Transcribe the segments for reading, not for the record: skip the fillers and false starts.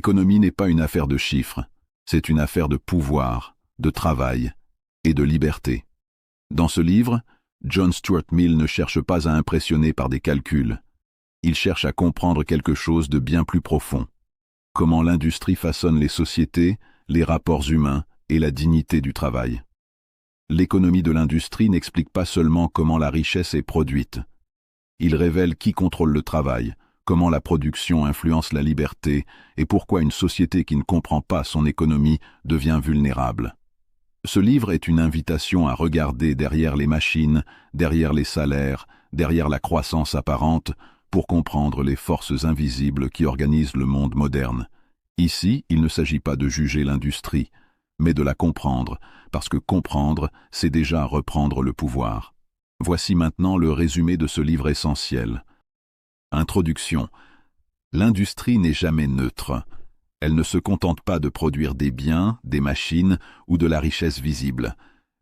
L'économie n'est pas une affaire de chiffres, c'est une affaire de pouvoir, de travail et de liberté. Dans ce livre, John Stuart Mill ne cherche pas à impressionner par des calculs. Il cherche à comprendre quelque chose de bien plus profond. Comment l'industrie façonne les sociétés, les rapports humains et la dignité du travail. L'économie de l'industrie n'explique pas seulement comment la richesse est produite. Il révèle qui contrôle le travail, comment la production influence la liberté et pourquoi une société qui ne comprend pas son économie devient vulnérable. Ce livre est une invitation à regarder derrière les machines, derrière les salaires, derrière la croissance apparente, pour comprendre les forces invisibles qui organisent le monde moderne. Ici, il ne s'agit pas de juger l'industrie, mais de la comprendre, parce que comprendre, c'est déjà reprendre le pouvoir. Voici maintenant le résumé de ce livre essentiel. Introduction. L'industrie n'est jamais neutre. Elle ne se contente pas de produire des biens, des machines ou de la richesse visible.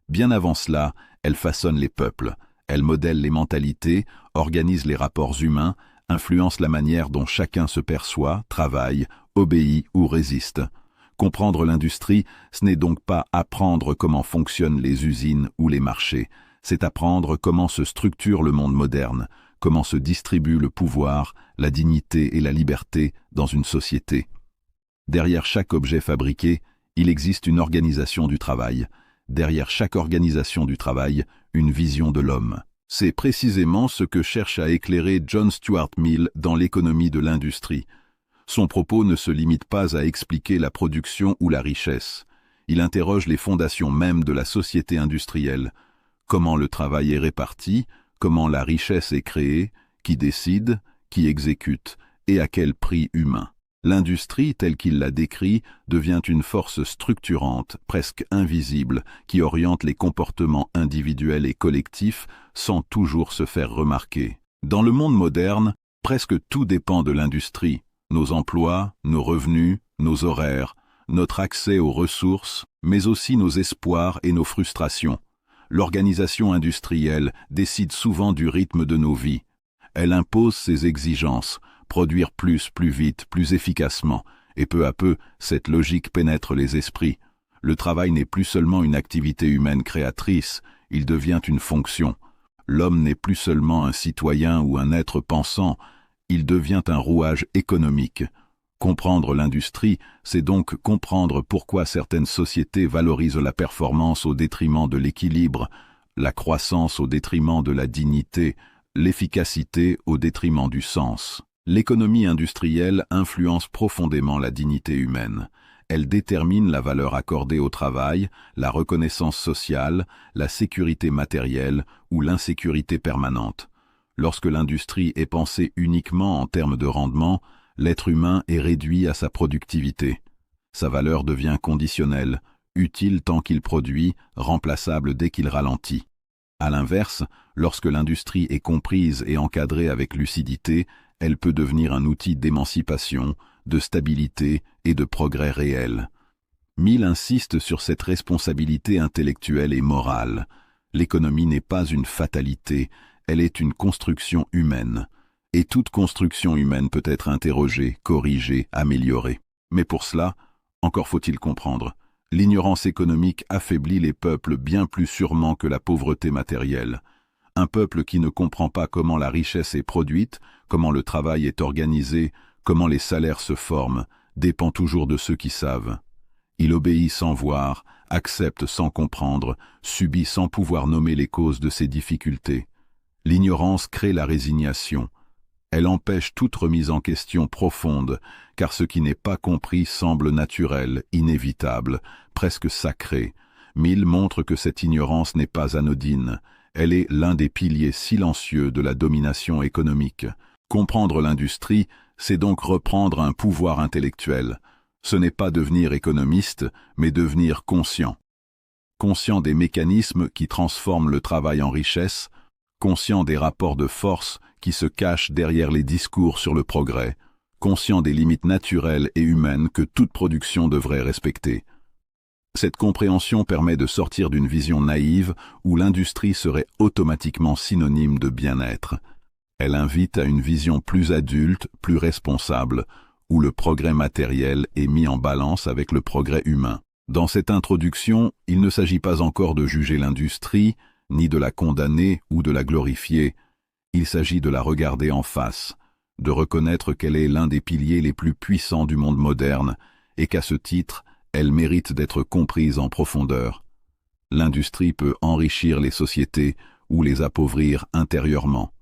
Bien avant cela, elle façonne les peuples, elle modèle les mentalités, organise les rapports humains, influence la manière dont chacun se perçoit, travaille, obéit ou résiste. Comprendre l'industrie, ce n'est donc pas apprendre comment fonctionnent les usines ou les marchés, c'est apprendre comment se structure le monde moderne, comment se distribue le pouvoir, la dignité et la liberté dans une société. Derrière chaque objet fabriqué, il existe une organisation du travail. Derrière chaque organisation du travail, une vision de l'homme. C'est précisément ce que cherche à éclairer John Stuart Mill dans l'économie de l'industrie. Son propos ne se limite pas à expliquer la production ou la richesse. Il interroge les fondations mêmes de la société industrielle. Comment le travail est réparti, comment la richesse est créée, qui décide, qui exécute, et à quel prix humain. L'industrie, telle qu'il la décrit, devient une force structurante, presque invisible, qui oriente les comportements individuels et collectifs sans toujours se faire remarquer. Dans le monde moderne, presque tout dépend de l'industrie. Nos emplois, nos revenus, nos horaires, notre accès aux ressources, mais aussi nos espoirs et nos frustrations. L'organisation industrielle décide souvent du rythme de nos vies. Elle impose ses exigences, produire plus vite, plus efficacement, et peu à peu, cette logique pénètre les esprits. Le travail n'est plus seulement une activité humaine créatrice, il devient une fonction. L'homme n'est plus seulement un citoyen ou un être pensant, il devient un rouage économique. Comprendre l'industrie, c'est donc comprendre pourquoi certaines sociétés valorisent la performance au détriment de l'équilibre, la croissance au détriment de la dignité, l'efficacité au détriment du sens. L'économie industrielle influence profondément la dignité humaine. Elle détermine la valeur accordée au travail, la reconnaissance sociale, la sécurité matérielle ou l'insécurité permanente. Lorsque l'industrie est pensée uniquement en termes de rendement, l'être humain est réduit à sa productivité. Sa valeur devient conditionnelle, utile tant qu'il produit, remplaçable dès qu'il ralentit. À l'inverse, lorsque l'industrie est comprise et encadrée avec lucidité, elle peut devenir un outil d'émancipation, de stabilité et de progrès réel. Mill insiste sur cette responsabilité intellectuelle et morale. L'économie n'est pas une fatalité, elle est une construction humaine. Et toute construction humaine peut être interrogée, corrigée, améliorée. Mais pour cela, encore faut-il comprendre, l'ignorance économique affaiblit les peuples bien plus sûrement que la pauvreté matérielle. Un peuple qui ne comprend pas comment la richesse est produite, comment le travail est organisé, comment les salaires se forment, dépend toujours de ceux qui savent. Il obéit sans voir, accepte sans comprendre, subit sans pouvoir nommer les causes de ses difficultés. L'ignorance crée la résignation. Elle empêche toute remise en question profonde, car ce qui n'est pas compris semble naturel, inévitable, presque sacré. Mill montre que cette ignorance n'est pas anodine. Elle est l'un des piliers silencieux de la domination économique. Comprendre l'industrie, c'est donc reprendre un pouvoir intellectuel. Ce n'est pas devenir économiste, mais devenir conscient. Conscient des mécanismes qui transforment le travail en richesse, conscient des rapports de force qui se cachent derrière les discours sur le progrès, conscient des limites naturelles et humaines que toute production devrait respecter. Cette compréhension permet de sortir d'une vision naïve où l'industrie serait automatiquement synonyme de bien-être. Elle invite à une vision plus adulte, plus responsable, où le progrès matériel est mis en balance avec le progrès humain. Dans cette introduction, il ne s'agit pas encore de juger l'industrie, ni de la condamner ou de la glorifier. Il s'agit de la regarder en face, de reconnaître qu'elle est l'un des piliers les plus puissants du monde moderne, et qu'à ce titre, elle mérite d'être comprise en profondeur. L'industrie peut enrichir les sociétés ou les appauvrir intérieurement.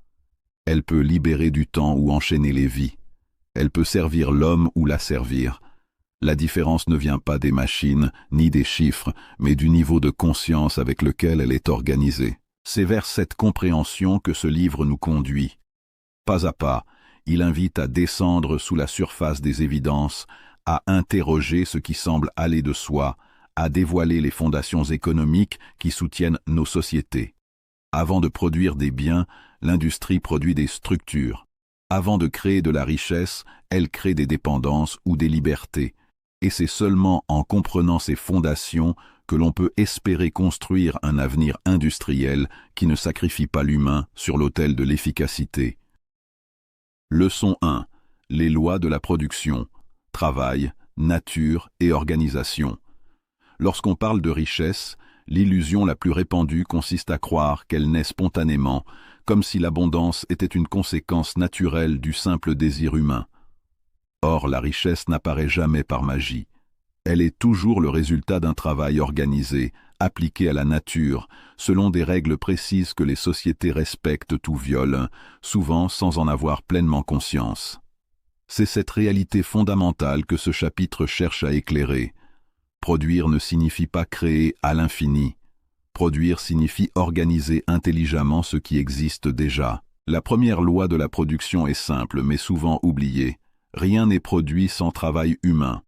Elle peut libérer du temps ou enchaîner les vies. Elle peut servir l'homme ou l'asservir. La différence ne vient pas des machines ni des chiffres, mais du niveau de conscience avec lequel elle est organisée. C'est vers cette compréhension que ce livre nous conduit. Pas à pas, il invite à descendre sous la surface des évidences, à interroger ce qui semble aller de soi, à dévoiler les fondations économiques qui soutiennent nos sociétés. Avant de produire des biens, l'industrie produit des structures. Avant de créer de la richesse, elle crée des dépendances ou des libertés. Et c'est seulement en comprenant ces fondations que l'on peut espérer construire un avenir industriel qui ne sacrifie pas l'humain sur l'autel de l'efficacité. Leçon 1. Les lois de la production. Travail, nature et organisation. Lorsqu'on parle de richesse, l'illusion la plus répandue consiste à croire qu'elle naît spontanément, comme si l'abondance était une conséquence naturelle du simple désir humain. Or, la richesse n'apparaît jamais par magie. Elle est toujours le résultat d'un travail organisé, appliqué à la nature, selon des règles précises que les sociétés respectent ou violent, souvent sans en avoir pleinement conscience. C'est cette réalité fondamentale que ce chapitre cherche à éclairer. Produire ne signifie pas créer à l'infini. Produire signifie organiser intelligemment ce qui existe déjà. La première loi de la production est simple, mais souvent oubliée. Rien n'est produit sans travail humain.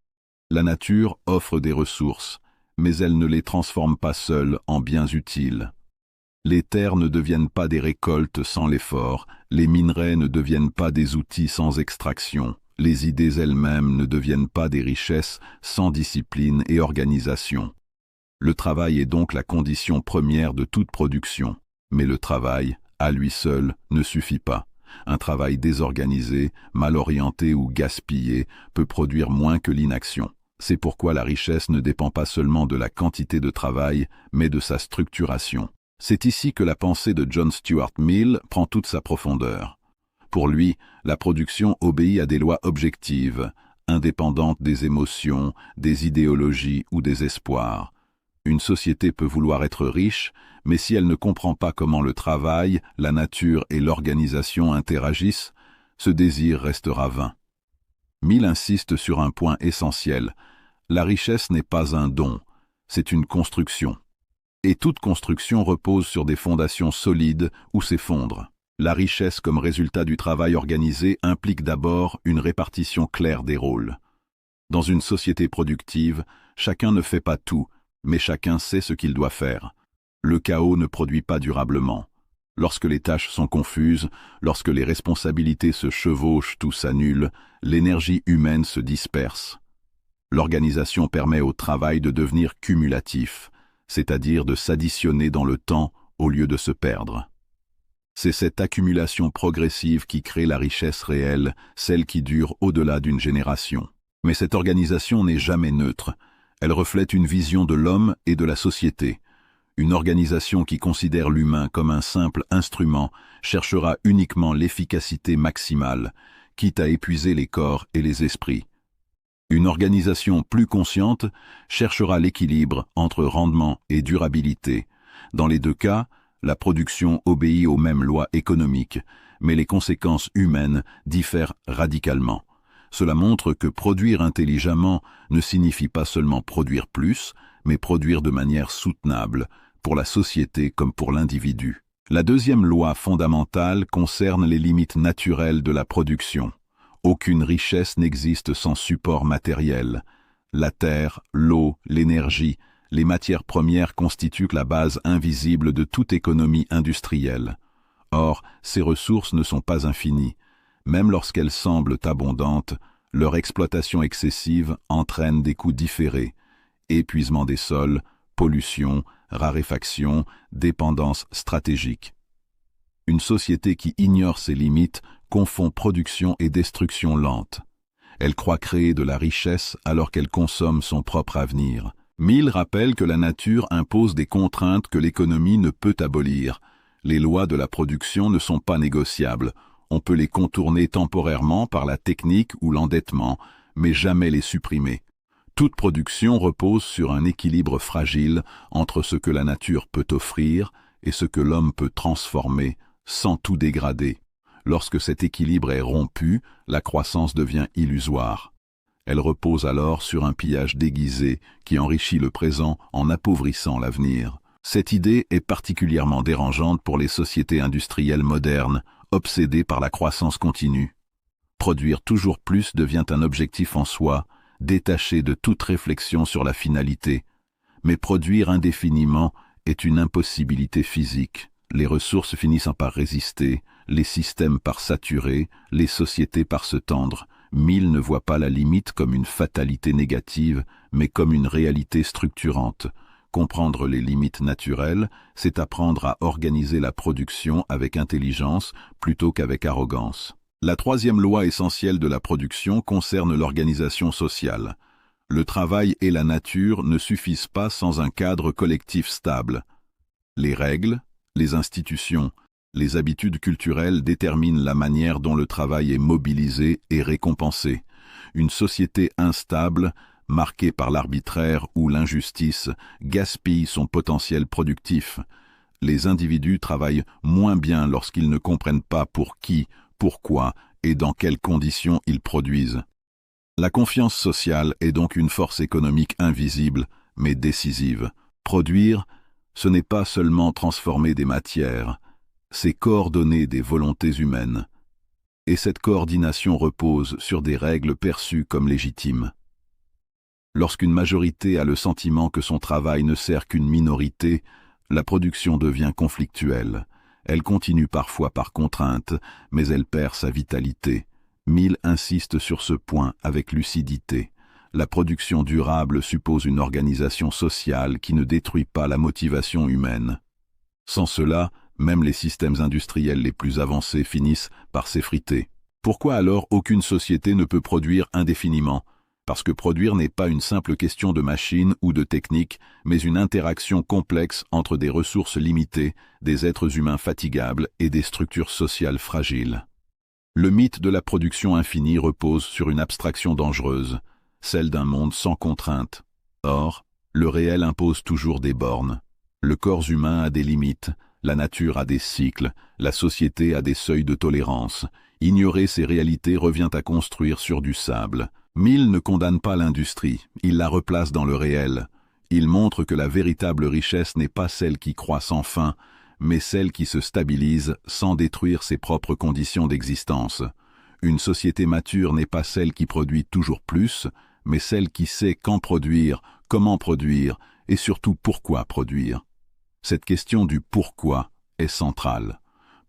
La nature offre des ressources, mais elle ne les transforme pas seule en biens utiles. Les terres ne deviennent pas des récoltes sans l'effort, les minerais ne deviennent pas des outils sans extraction, les idées elles-mêmes ne deviennent pas des richesses sans discipline et organisation. Le travail est donc la condition première de toute production, mais le travail, à lui seul, ne suffit pas. Un travail désorganisé, mal orienté ou gaspillé peut produire moins que l'inaction. C'est pourquoi la richesse ne dépend pas seulement de la quantité de travail, mais de sa structuration. C'est ici que la pensée de John Stuart Mill prend toute sa profondeur. Pour lui, la production obéit à des lois objectives, indépendantes des émotions, des idéologies ou des espoirs. Une société peut vouloir être riche, mais si elle ne comprend pas comment le travail, la nature et l'organisation interagissent, ce désir restera vain. Mill insiste sur un point essentiel. La richesse n'est pas un don, c'est une construction. Et toute construction repose sur des fondations solides ou s'effondre. La richesse comme résultat du travail organisé implique d'abord une répartition claire des rôles. Dans une société productive, chacun ne fait pas tout, mais chacun sait ce qu'il doit faire. Le chaos ne produit pas durablement. Lorsque les tâches sont confuses, lorsque les responsabilités se chevauchent ou s'annulent, l'énergie humaine se disperse. L'organisation permet au travail de devenir cumulatif, c'est-à-dire de s'additionner dans le temps au lieu de se perdre. C'est cette accumulation progressive qui crée la richesse réelle, celle qui dure au-delà d'une génération. Mais cette organisation n'est jamais neutre. Elle reflète une vision de l'homme et de la société. Une organisation qui considère l'humain comme un simple instrument cherchera uniquement l'efficacité maximale, quitte à épuiser les corps et les esprits. Une organisation plus consciente cherchera l'équilibre entre rendement et durabilité. Dans les deux cas, la production obéit aux mêmes lois économiques, mais les conséquences humaines diffèrent radicalement. Cela montre que produire intelligemment ne signifie pas seulement produire plus, mais produire de manière soutenable, pour la société comme pour l'individu. La deuxième loi fondamentale concerne les limites naturelles de la production. Aucune richesse n'existe sans support matériel. La terre, l'eau, l'énergie, les matières premières constituent la base invisible de toute économie industrielle. Or, ces ressources ne sont pas infinies. Même lorsqu'elles semblent abondantes, leur exploitation excessive entraîne des coûts différés. Épuisement des sols, pollution, raréfaction, dépendance stratégique. Une société qui ignore ses limites confond production et destruction lente. Elle croit créer de la richesse alors qu'elle consomme son propre avenir. Mill rappelle que la nature impose des contraintes que l'économie ne peut abolir. Les lois de la production ne sont pas négociables. On peut les contourner temporairement par la technique ou l'endettement, mais jamais les supprimer. Toute production repose sur un équilibre fragile entre ce que la nature peut offrir et ce que l'homme peut transformer, sans tout dégrader. Lorsque cet équilibre est rompu, la croissance devient illusoire. Elle repose alors sur un pillage déguisé qui enrichit le présent en appauvrissant l'avenir. Cette idée est particulièrement dérangeante pour les sociétés industrielles modernes, obsédées par la croissance continue. Produire toujours plus devient un objectif en soi, détaché de toute réflexion sur la finalité. Mais produire indéfiniment est une impossibilité physique. Les ressources finissent par résister, les systèmes par saturer, les sociétés par se tendre. Mill ne voit pas la limite comme une fatalité négative, mais comme une réalité structurante. Comprendre les limites naturelles, c'est apprendre à organiser la production avec intelligence plutôt qu'avec arrogance. La troisième loi essentielle de la production concerne l'organisation sociale. Le travail et la nature ne suffisent pas sans un cadre collectif stable. Les règles, les institutions, les habitudes culturelles déterminent la manière dont le travail est mobilisé et récompensé. Une société instable, marquée par l'arbitraire ou l'injustice, gaspille son potentiel productif. Les individus travaillent moins bien lorsqu'ils ne comprennent pas pour qui, pourquoi et dans quelles conditions ils produisent. La confiance sociale est donc une force économique invisible, mais décisive. Produire, ce n'est pas seulement transformer des matières, c'est coordonner des volontés humaines. Et cette coordination repose sur des règles perçues comme légitimes. Lorsqu'une majorité a le sentiment que son travail ne sert qu'une minorité, la production devient conflictuelle. Elle continue parfois par contrainte, mais elle perd sa vitalité. Mill insiste sur ce point avec lucidité. La production durable suppose une organisation sociale qui ne détruit pas la motivation humaine. Sans cela, même les systèmes industriels les plus avancés finissent par s'effriter. Pourquoi alors aucune société ne peut produire indéfiniment ? Parce que produire n'est pas une simple question de machine ou de technique, mais une interaction complexe entre des ressources limitées, des êtres humains fatigables et des structures sociales fragiles. Le mythe de la production infinie repose sur une abstraction dangereuse, celle d'un monde sans contraintes. Or, le réel impose toujours des bornes. Le corps humain a des limites, la nature a des cycles, la société a des seuils de tolérance. Ignorer ces réalités revient à construire sur du sable. Mill ne condamne pas l'industrie, il la replace dans le réel. Il montre que la véritable richesse n'est pas celle qui croît sans fin, mais celle qui se stabilise sans détruire ses propres conditions d'existence. Une société mature n'est pas celle qui produit toujours plus, mais celle qui sait quand produire, comment produire et surtout pourquoi produire. Cette question du pourquoi est centrale.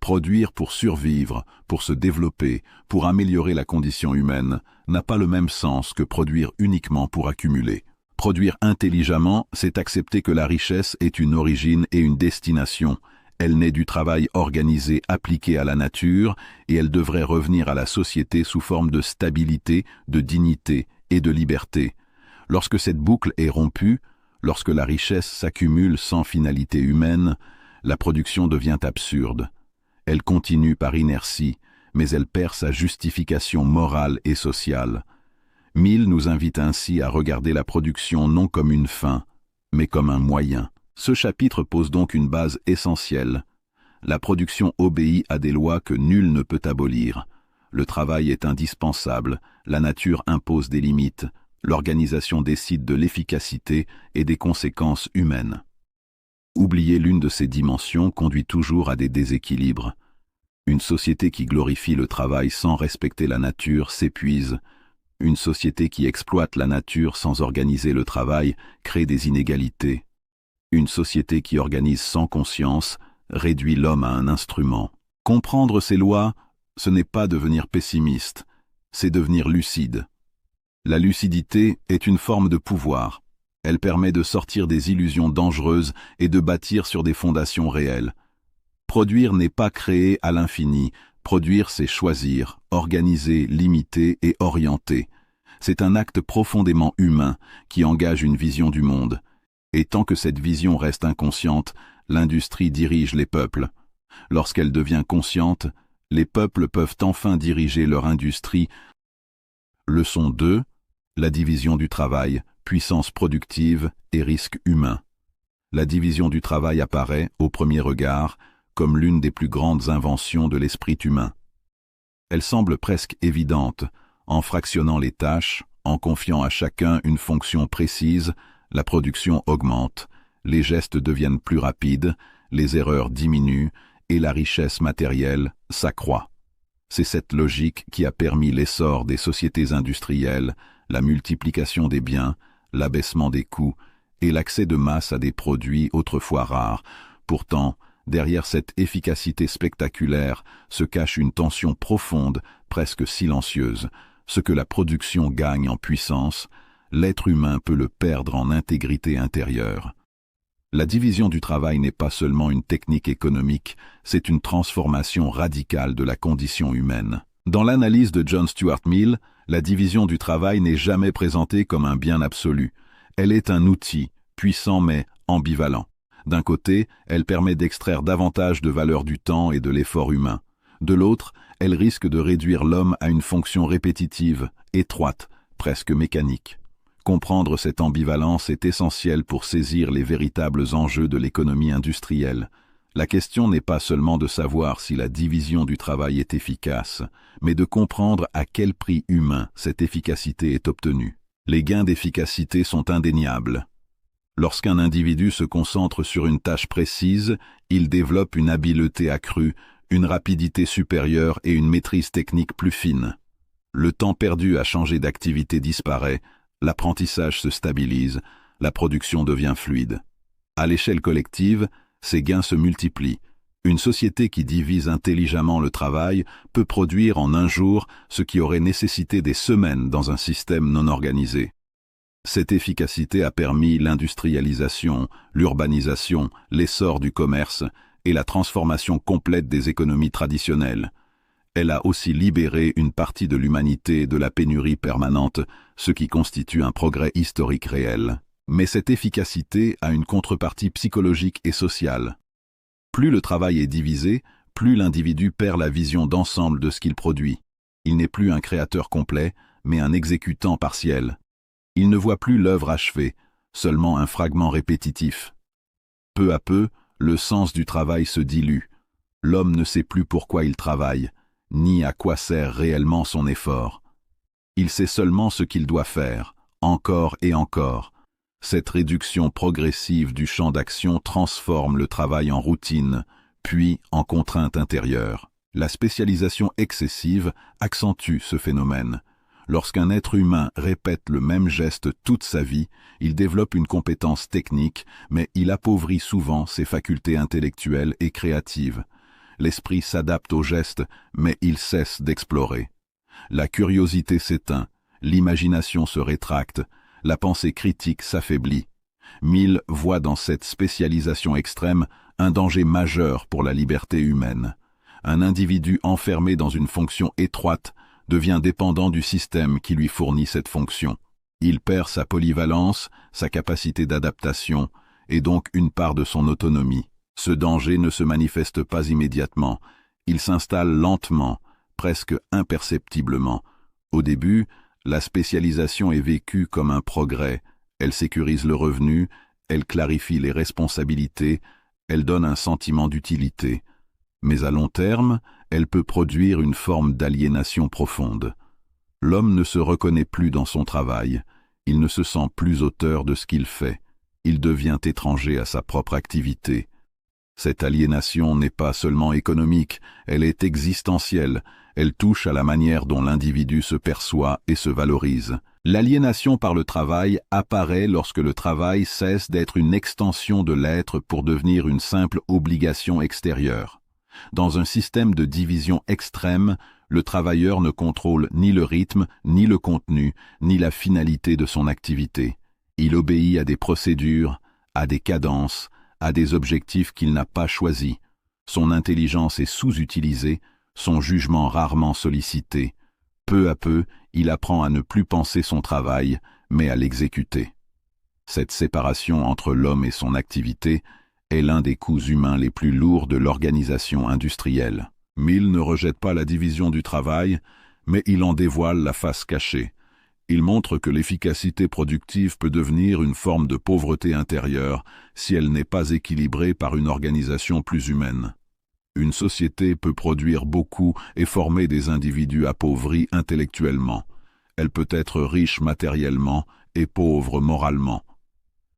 Produire pour survivre, pour se développer, pour améliorer la condition humaine, n'a pas le même sens que produire uniquement pour accumuler. Produire intelligemment, c'est accepter que la richesse est une origine et une destination. Elle naît du travail organisé appliqué à la nature et elle devrait revenir à la société sous forme de stabilité, de dignité et de liberté. Lorsque cette boucle est rompue, lorsque la richesse s'accumule sans finalité humaine, la production devient absurde. Elle continue par inertie, mais elle perd sa justification morale et sociale. Mill nous invite ainsi à regarder la production non comme une fin, mais comme un moyen. Ce chapitre pose donc une base essentielle. La production obéit à des lois que nul ne peut abolir. Le travail est indispensable, la nature impose des limites, l'organisation décide de l'efficacité et des conséquences humaines. Oublier l'une de ces dimensions conduit toujours à des déséquilibres. Une société qui glorifie le travail sans respecter la nature s'épuise. Une société qui exploite la nature sans organiser le travail crée des inégalités. Une société qui organise sans conscience réduit l'homme à un instrument. Comprendre ces lois, ce n'est pas devenir pessimiste, c'est devenir lucide. La lucidité est une forme de pouvoir. Elle permet de sortir des illusions dangereuses et de bâtir sur des fondations réelles. Produire n'est pas créer à l'infini. Produire, c'est choisir, organiser, limiter et orienter. C'est un acte profondément humain qui engage une vision du monde. Et tant que cette vision reste inconsciente, l'industrie dirige les peuples. Lorsqu'elle devient consciente, les peuples peuvent enfin diriger leur industrie. Leçon 2. La division du travail, puissance productive et risque humain. La division du travail apparaît, au premier regard, comme l'une des plus grandes inventions de l'esprit humain. Elle semble presque évidente, en fractionnant les tâches, en confiant à chacun une fonction précise, la production augmente, les gestes deviennent plus rapides, les erreurs diminuent et la richesse matérielle s'accroît. C'est cette logique qui a permis l'essor des sociétés industrielles, la multiplication des biens, l'abaissement des coûts et l'accès de masse à des produits autrefois rares. Pourtant, derrière cette efficacité spectaculaire se cache une tension profonde, presque silencieuse. Ce que la production gagne en puissance, l'être humain peut le perdre en intégrité intérieure. La division du travail n'est pas seulement une technique économique, c'est une transformation radicale de la condition humaine. Dans l'analyse de John Stuart Mill, la division du travail n'est jamais présentée comme un bien absolu. Elle est un outil, puissant mais ambivalent. D'un côté, elle permet d'extraire davantage de valeur du temps et de l'effort humain. De l'autre, elle risque de réduire l'homme à une fonction répétitive, étroite, presque mécanique. Comprendre cette ambivalence est essentiel pour saisir les véritables enjeux de l'économie industrielle. La question n'est pas seulement de savoir si la division du travail est efficace, mais de comprendre à quel prix humain cette efficacité est obtenue. Les gains d'efficacité sont indéniables. Lorsqu'un individu se concentre sur une tâche précise, il développe une habileté accrue, une rapidité supérieure et une maîtrise technique plus fine. Le temps perdu à changer d'activité disparaît, l'apprentissage se stabilise, la production devient fluide. À l'échelle collective, ces gains se multiplient. Une société qui divise intelligemment le travail peut produire en un jour ce qui aurait nécessité des semaines dans un système non organisé. Cette efficacité a permis l'industrialisation, l'urbanisation, l'essor du commerce et la transformation complète des économies traditionnelles. Elle a aussi libéré une partie de l'humanité de la pénurie permanente, ce qui constitue un progrès historique réel. Mais cette efficacité a une contrepartie psychologique et sociale. Plus le travail est divisé, plus l'individu perd la vision d'ensemble de ce qu'il produit. Il n'est plus un créateur complet, mais un exécutant partiel. Il ne voit plus l'œuvre achevée, seulement un fragment répétitif. Peu à peu, le sens du travail se dilue. L'homme ne sait plus pourquoi il travaille, ni à quoi sert réellement son effort. Il sait seulement ce qu'il doit faire, encore et encore. Cette réduction progressive du champ d'action transforme le travail en routine, puis en contrainte intérieure. La spécialisation excessive accentue ce phénomène. Lorsqu'un être humain répète le même geste toute sa vie, il développe une compétence technique, mais il appauvrit souvent ses facultés intellectuelles et créatives. L'esprit s'adapte au geste, mais il cesse d'explorer. La curiosité s'éteint, l'imagination se rétracte, la pensée critique s'affaiblit. Mill voit dans cette spécialisation extrême un danger majeur pour la liberté humaine. Un individu enfermé dans une fonction étroite devient dépendant du système qui lui fournit cette fonction. Il perd sa polyvalence, sa capacité d'adaptation, et donc une part de son autonomie. Ce danger ne se manifeste pas immédiatement, il s'installe lentement, presque imperceptiblement. Au début, la spécialisation est vécue comme un progrès, elle sécurise le revenu, elle clarifie les responsabilités, elle donne un sentiment d'utilité. Mais à long terme, elle peut produire une forme d'aliénation profonde. L'homme ne se reconnaît plus dans son travail, il ne se sent plus auteur de ce qu'il fait, il devient étranger à sa propre activité. Cette aliénation n'est pas seulement économique, elle est existentielle, elle touche à la manière dont l'individu se perçoit et se valorise. L'aliénation par le travail apparaît lorsque le travail cesse d'être une extension de l'être pour devenir une simple obligation extérieure. Dans un système de division extrême, le travailleur ne contrôle ni le rythme, ni le contenu, ni la finalité de son activité. Il obéit à des procédures, à des cadences, à des objectifs qu'il n'a pas choisis. Son intelligence est sous-utilisée, son jugement rarement sollicité. Peu à peu, il apprend à ne plus penser son travail, mais à l'exécuter. Cette séparation entre l'homme et son activité est l'un des coûts humains les plus lourds de l'organisation industrielle. Mill ne rejette pas la division du travail, mais il en dévoile la face cachée. Il montre que l'efficacité productive peut devenir une forme de pauvreté intérieure si elle n'est pas équilibrée par une organisation plus humaine. Une société peut produire beaucoup et former des individus appauvris intellectuellement. Elle peut être riche matériellement et pauvre moralement.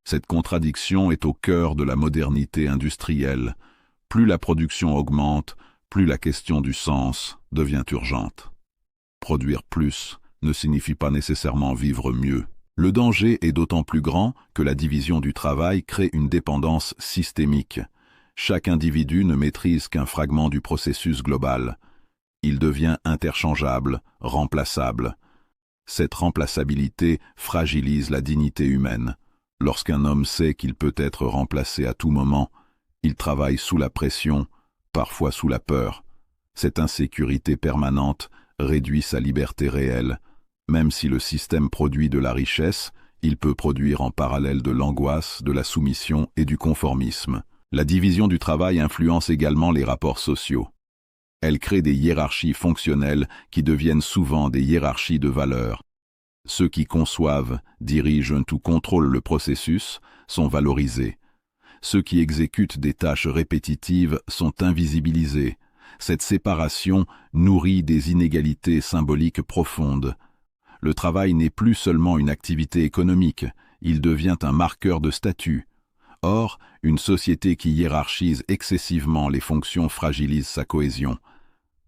Cette contradiction est au cœur de la modernité industrielle. Plus la production augmente, plus la question du sens devient urgente. Produire plus ne signifie pas nécessairement vivre mieux. Le danger est d'autant plus grand que la division du travail crée une dépendance systémique. Chaque individu ne maîtrise qu'un fragment du processus global. Il devient interchangeable, remplaçable. Cette remplaçabilité fragilise la dignité humaine. Lorsqu'un homme sait qu'il peut être remplacé à tout moment, il travaille sous la pression, parfois sous la peur. Cette insécurité permanente réduit sa liberté réelle. Même si le système produit de la richesse, il peut produire en parallèle de l'angoisse, de la soumission et du conformisme. La division du travail influence également les rapports sociaux. Elle crée des hiérarchies fonctionnelles qui deviennent souvent des hiérarchies de valeurs. Ceux qui conçoivent, dirigent ou contrôlent le processus sont valorisés. Ceux qui exécutent des tâches répétitives sont invisibilisés. Cette séparation nourrit des inégalités symboliques profondes. Le travail n'est plus seulement une activité économique, il devient un marqueur de statut. Or, une société qui hiérarchise excessivement les fonctions fragilise sa cohésion.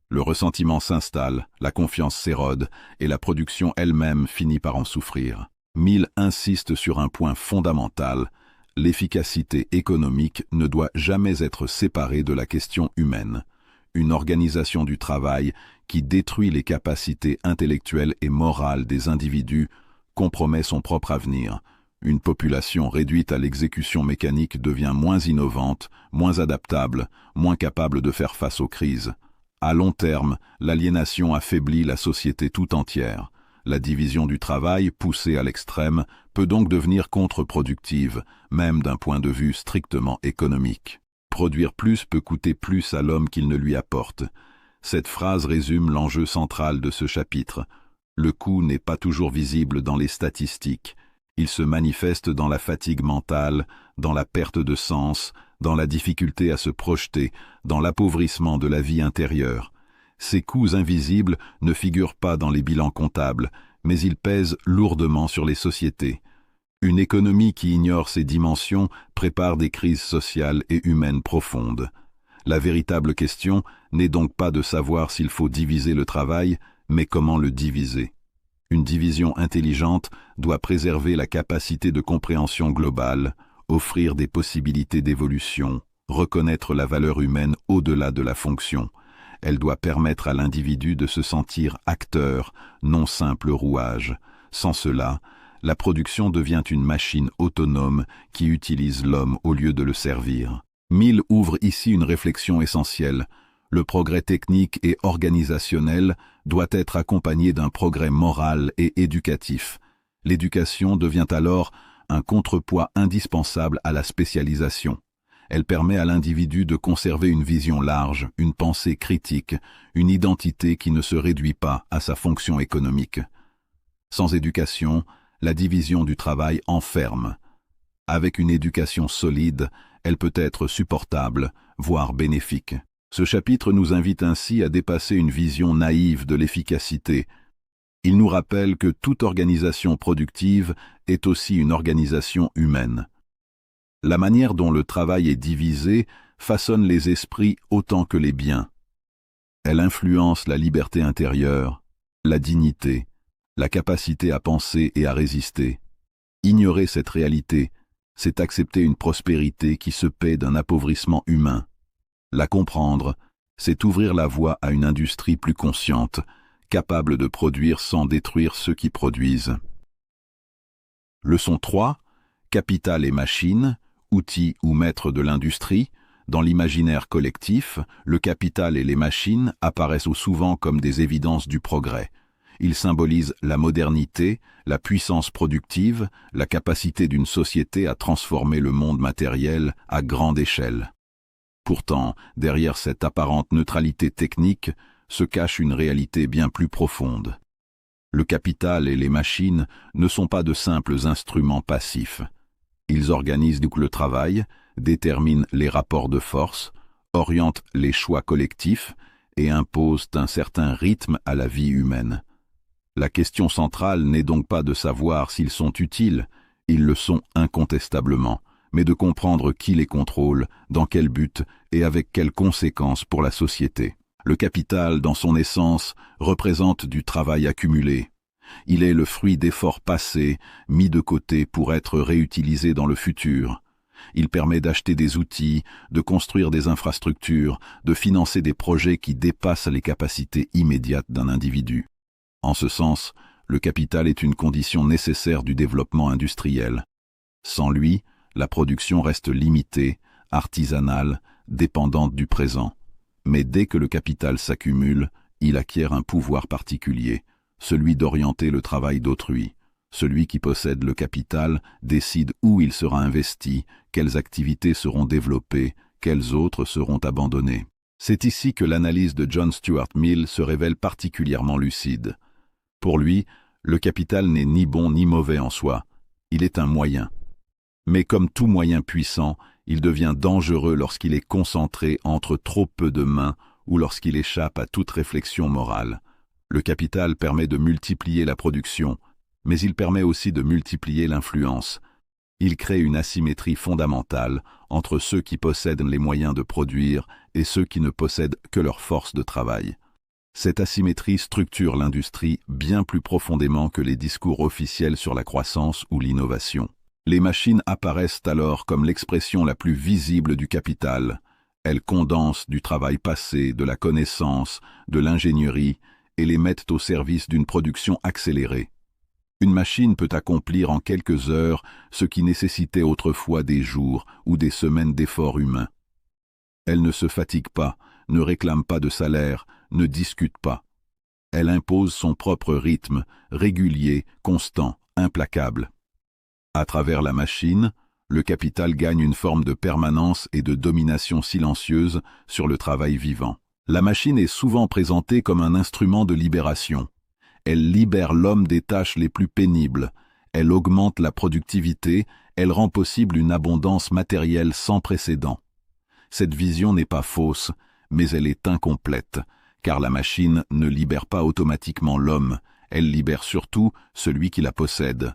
Le ressentiment s'installe, la confiance s'érode, et la production elle-même finit par en souffrir. Mill insiste sur un point fondamental: l'efficacité économique ne doit jamais être séparée de la question humaine. Une organisation du travail qui détruit les capacités intellectuelles et morales des individus compromet son propre avenir. Une population réduite à l'exécution mécanique devient moins innovante, moins adaptable, moins capable de faire face aux crises. À long terme, l'aliénation affaiblit la société tout entière. La division du travail, poussée à l'extrême, peut donc devenir contre-productive, même d'un point de vue strictement économique. Produire plus peut coûter plus à l'homme qu'il ne lui apporte. Cette phrase résume l'enjeu central de ce chapitre. Le coût n'est pas toujours visible dans les statistiques. Il se manifeste dans la fatigue mentale, dans la perte de sens, dans la difficulté à se projeter, dans l'appauvrissement de la vie intérieure. Ces coûts invisibles ne figurent pas dans les bilans comptables, mais ils pèsent lourdement sur les sociétés. Une économie qui ignore ces dimensions prépare des crises sociales et humaines profondes. La véritable question n'est donc pas de savoir s'il faut diviser le travail, mais comment le diviser. Une division intelligente doit préserver la capacité de compréhension globale, offrir des possibilités d'évolution, reconnaître la valeur humaine au-delà de la fonction. Elle doit permettre à l'individu de se sentir acteur, non simple rouage. Sans cela, la production devient une machine autonome qui utilise l'homme au lieu de le servir. Mill ouvre ici une réflexion essentielle. Le progrès technique et organisationnel doit être accompagné d'un progrès moral et éducatif. L'éducation devient alors un contrepoids indispensable à la spécialisation. Elle permet à l'individu de conserver une vision large, une pensée critique, une identité qui ne se réduit pas à sa fonction économique. Sans éducation, la division du travail enferme. Avec une éducation solide, elle peut être supportable, voire bénéfique. Ce chapitre nous invite ainsi à dépasser une vision naïve de l'efficacité. Il nous rappelle que toute organisation productive est aussi une organisation humaine. La manière dont le travail est divisé façonne les esprits autant que les biens. Elle influence la liberté intérieure, la dignité, la capacité à penser et à résister. Ignorer cette réalité, c'est accepter une prospérité qui se paie d'un appauvrissement humain. La comprendre, c'est ouvrir la voie à une industrie plus consciente, capable de produire sans détruire ceux qui produisent. Leçon 3. Capital et machine, outils ou maîtres de l'industrie. Dans l'imaginaire collectif, le capital et les machines apparaissent souvent comme des évidences du progrès. Il symbolise la modernité, la puissance productive, la capacité d'une société à transformer le monde matériel à grande échelle. Pourtant, derrière cette apparente neutralité technique se cache une réalité bien plus profonde. Le capital et les machines ne sont pas de simples instruments passifs. Ils organisent le travail, déterminent les rapports de force, orientent les choix collectifs et imposent un certain rythme à la vie humaine. La question centrale n'est donc pas de savoir s'ils sont utiles, ils le sont incontestablement, mais de comprendre qui les contrôle, dans quel but et avec quelles conséquences pour la société. Le capital, dans son essence, représente du travail accumulé. Il est le fruit d'efforts passés, mis de côté pour être réutilisés dans le futur. Il permet d'acheter des outils, de construire des infrastructures, de financer des projets qui dépassent les capacités immédiates d'un individu. En ce sens, le capital est une condition nécessaire du développement industriel. Sans lui, la production reste limitée, artisanale, dépendante du présent. Mais dès que le capital s'accumule, il acquiert un pouvoir particulier, celui d'orienter le travail d'autrui. Celui qui possède le capital décide où il sera investi, quelles activités seront développées, quelles autres seront abandonnées. C'est ici que l'analyse de John Stuart Mill se révèle particulièrement lucide. Pour lui, le capital n'est ni bon ni mauvais en soi, il est un moyen. Mais comme tout moyen puissant, il devient dangereux lorsqu'il est concentré entre trop peu de mains ou lorsqu'il échappe à toute réflexion morale. Le capital permet de multiplier la production, mais il permet aussi de multiplier l'influence. Il crée une asymétrie fondamentale entre ceux qui possèdent les moyens de produire et ceux qui ne possèdent que leur force de travail. Cette asymétrie structure l'industrie bien plus profondément que les discours officiels sur la croissance ou l'innovation. Les machines apparaissent alors comme l'expression la plus visible du capital. Elles condensent du travail passé, de la connaissance, de l'ingénierie et les mettent au service d'une production accélérée. Une machine peut accomplir en quelques heures ce qui nécessitait autrefois des jours ou des semaines d'efforts humains. Elle ne se fatigue pas, ne réclame pas de salaire, ne discute pas. Elle impose son propre rythme, régulier, constant, implacable. À travers la machine, le capital gagne une forme de permanence et de domination silencieuse sur le travail vivant. La machine est souvent présentée comme un instrument de libération. Elle libère l'homme des tâches les plus pénibles, elle augmente la productivité, elle rend possible une abondance matérielle sans précédent. Cette vision n'est pas fausse, mais elle est incomplète, car la machine ne libère pas automatiquement l'homme, elle libère surtout celui qui la possède.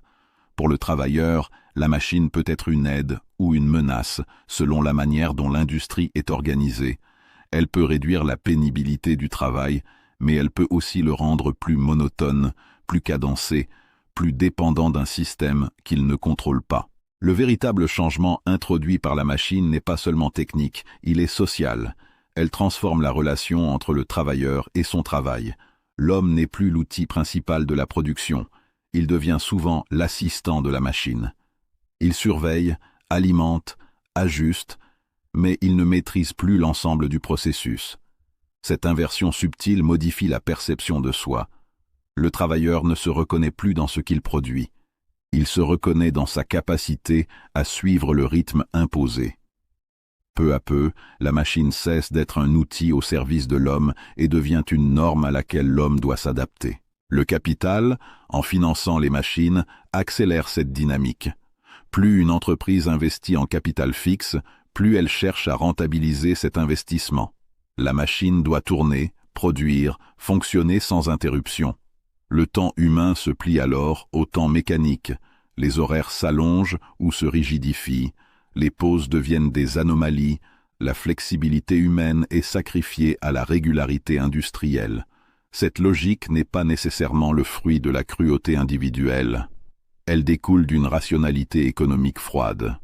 Pour le travailleur, la machine peut être une aide ou une menace, selon la manière dont l'industrie est organisée. Elle peut réduire la pénibilité du travail, mais elle peut aussi le rendre plus monotone, plus cadencé, plus dépendant d'un système qu'il ne contrôle pas. Le véritable changement introduit par la machine n'est pas seulement technique, il est social. Elle transforme la relation entre le travailleur et son travail. L'homme n'est plus l'outil principal de la production. Il devient souvent l'assistant de la machine. Il surveille, alimente, ajuste, mais il ne maîtrise plus l'ensemble du processus. Cette inversion subtile modifie la perception de soi. Le travailleur ne se reconnaît plus dans ce qu'il produit. Il se reconnaît dans sa capacité à suivre le rythme imposé. Peu à peu, la machine cesse d'être un outil au service de l'homme et devient une norme à laquelle l'homme doit s'adapter. Le capital, en finançant les machines, accélère cette dynamique. Plus une entreprise investit en capital fixe, plus elle cherche à rentabiliser cet investissement. La machine doit tourner, produire, fonctionner sans interruption. Le temps humain se plie alors au temps mécanique, les horaires s'allongent ou se rigidifient, les pauses deviennent des anomalies, la flexibilité humaine est sacrifiée à la régularité industrielle. Cette logique n'est pas nécessairement le fruit de la cruauté individuelle. Elle découle d'une rationalité économique froide.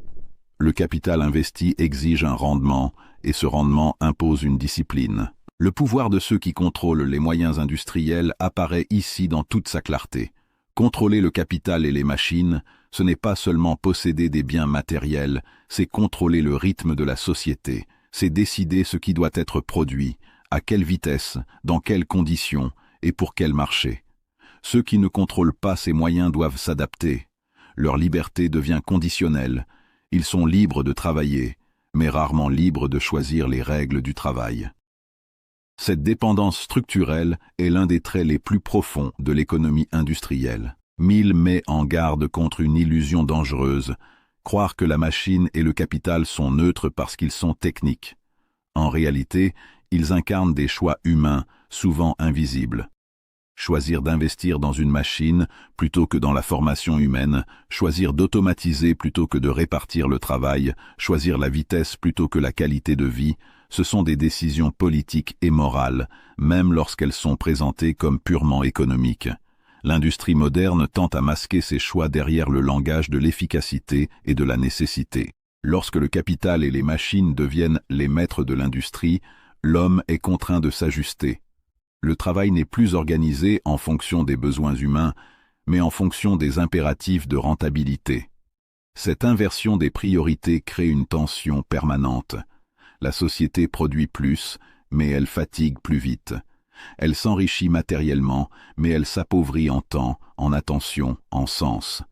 Le capital investi exige un rendement, et ce rendement impose une discipline. Le pouvoir de ceux qui contrôlent les moyens industriels apparaît ici dans toute sa clarté. Contrôler le capital et les machines, ce n'est pas seulement posséder des biens matériels, c'est contrôler le rythme de la société, c'est décider ce qui doit être produit, à quelle vitesse, dans quelles conditions et pour quel marché. Ceux qui ne contrôlent pas ces moyens doivent s'adapter. Leur liberté devient conditionnelle. Ils sont libres de travailler, mais rarement libres de choisir les règles du travail. Cette dépendance structurelle est l'un des traits les plus profonds de l'économie industrielle. Mill met en garde contre une illusion dangereuse, croire que la machine et le capital sont neutres parce qu'ils sont techniques. En réalité, ils incarnent des choix humains, souvent invisibles. Choisir d'investir dans une machine plutôt que dans la formation humaine, choisir d'automatiser plutôt que de répartir le travail, choisir la vitesse plutôt que la qualité de vie, ce sont des décisions politiques et morales, même lorsqu'elles sont présentées comme purement économiques. L'industrie moderne tente à masquer ses choix derrière le langage de l'efficacité et de la nécessité. Lorsque le capital et les machines deviennent les maîtres de l'industrie, l'homme est contraint de s'ajuster. Le travail n'est plus organisé en fonction des besoins humains, mais en fonction des impératifs de rentabilité. Cette inversion des priorités crée une tension permanente. La société produit plus, mais elle fatigue plus vite. Elle s'enrichit matériellement, mais elle s'appauvrit en temps, en attention, en sens.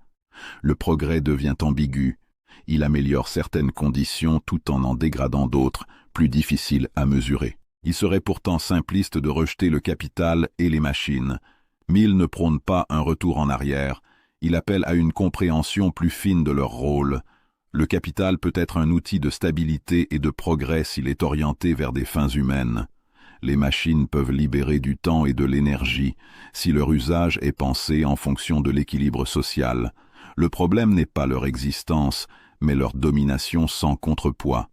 Le progrès devient ambigu. Il améliore certaines conditions tout en dégradant d'autres, plus difficiles à mesurer. Il serait pourtant simpliste de rejeter le capital et les machines. Mill ne prône pas un retour en arrière, il appelle à une compréhension plus fine de leur rôle. Le capital peut être un outil de stabilité et de progrès s'il est orienté vers des fins humaines. Les machines peuvent libérer du temps et de l'énergie si leur usage est pensé en fonction de l'équilibre social. Le problème n'est pas leur existence, mais leur domination sans contrepoids.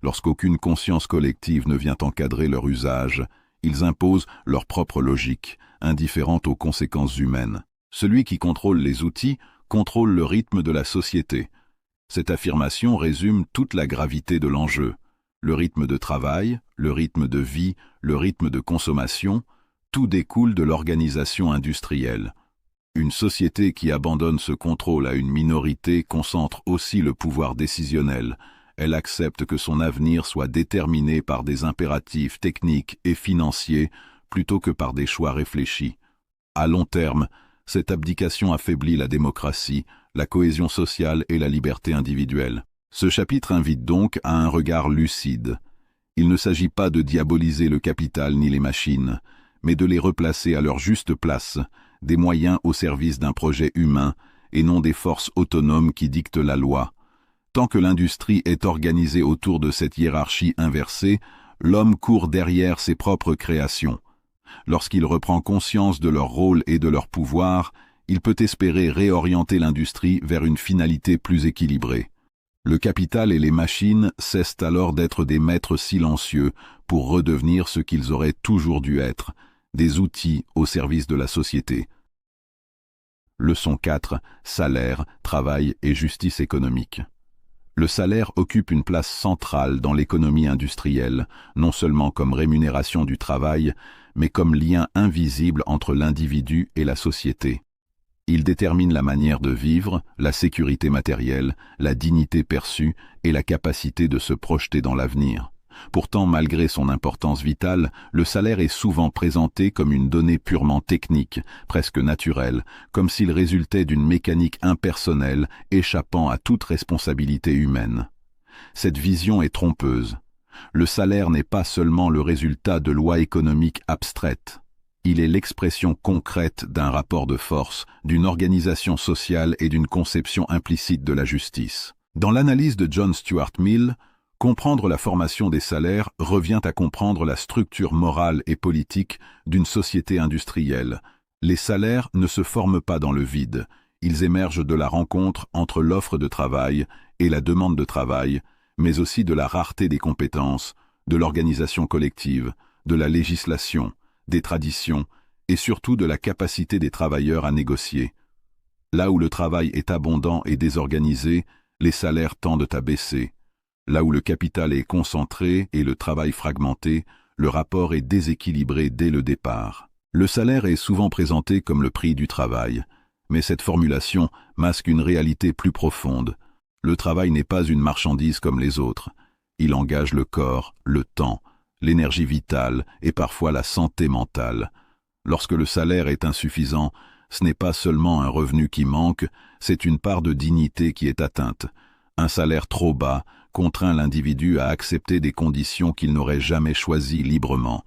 Lorsqu'aucune conscience collective ne vient encadrer leur usage, ils imposent leur propre logique, indifférente aux conséquences humaines. Celui qui contrôle les outils contrôle le rythme de la société. Cette affirmation résume toute la gravité de l'enjeu. Le rythme de travail, le rythme de vie, le rythme de consommation, tout découle de l'organisation industrielle. Une société qui abandonne ce contrôle à une minorité concentre aussi le pouvoir décisionnel. Elle accepte que son avenir soit déterminé par des impératifs techniques et financiers plutôt que par des choix réfléchis. À long terme, cette abdication affaiblit la démocratie, la cohésion sociale et la liberté individuelle. Ce chapitre invite donc à un regard lucide. Il ne s'agit pas de diaboliser le capital ni les machines, mais de les replacer à leur juste place, des moyens au service d'un projet humain et non des forces autonomes qui dictent la loi. Tant que l'industrie est organisée autour de cette hiérarchie inversée, l'homme court derrière ses propres créations. Lorsqu'il reprend conscience de leur rôle et de leur pouvoir, il peut espérer réorienter l'industrie vers une finalité plus équilibrée. Le capital et les machines cessent alors d'être des maîtres silencieux pour redevenir ce qu'ils auraient toujours dû être, des outils au service de la société. Leçon 4. Salaire, travail et justice économique. Le salaire occupe une place centrale dans l'économie industrielle, non seulement comme rémunération du travail, mais comme lien invisible entre l'individu et la société. Il détermine la manière de vivre, la sécurité matérielle, la dignité perçue et la capacité de se projeter dans l'avenir. Pourtant, malgré son importance vitale, le salaire est souvent présenté comme une donnée purement technique, presque naturelle, comme s'il résultait d'une mécanique impersonnelle échappant à toute responsabilité humaine. Cette vision est trompeuse. Le salaire n'est pas seulement le résultat de lois économiques abstraites. Il est l'expression concrète d'un rapport de force, d'une organisation sociale et d'une conception implicite de la justice. Dans l'analyse de John Stuart Mill, comprendre la formation des salaires revient à comprendre la structure morale et politique d'une société industrielle. Les salaires ne se forment pas dans le vide, ils émergent de la rencontre entre l'offre de travail et la demande de travail, mais aussi de la rareté des compétences, de l'organisation collective, de la législation, des traditions et surtout de la capacité des travailleurs à négocier. Là où le travail est abondant et désorganisé, les salaires tendent à baisser. Là où le capital est concentré et le travail fragmenté, le rapport est déséquilibré dès le départ. Le salaire est souvent présenté comme le prix du travail, mais cette formulation masque une réalité plus profonde. Le travail n'est pas une marchandise comme les autres. Il engage le corps, le temps, l'énergie vitale et parfois la santé mentale. Lorsque le salaire est insuffisant, Ce n'est pas seulement un revenu qui manque, c'est une part de dignité qui est atteinte. Un salaire trop bas contraint l'individu à accepter des conditions qu'il n'aurait jamais choisies librement.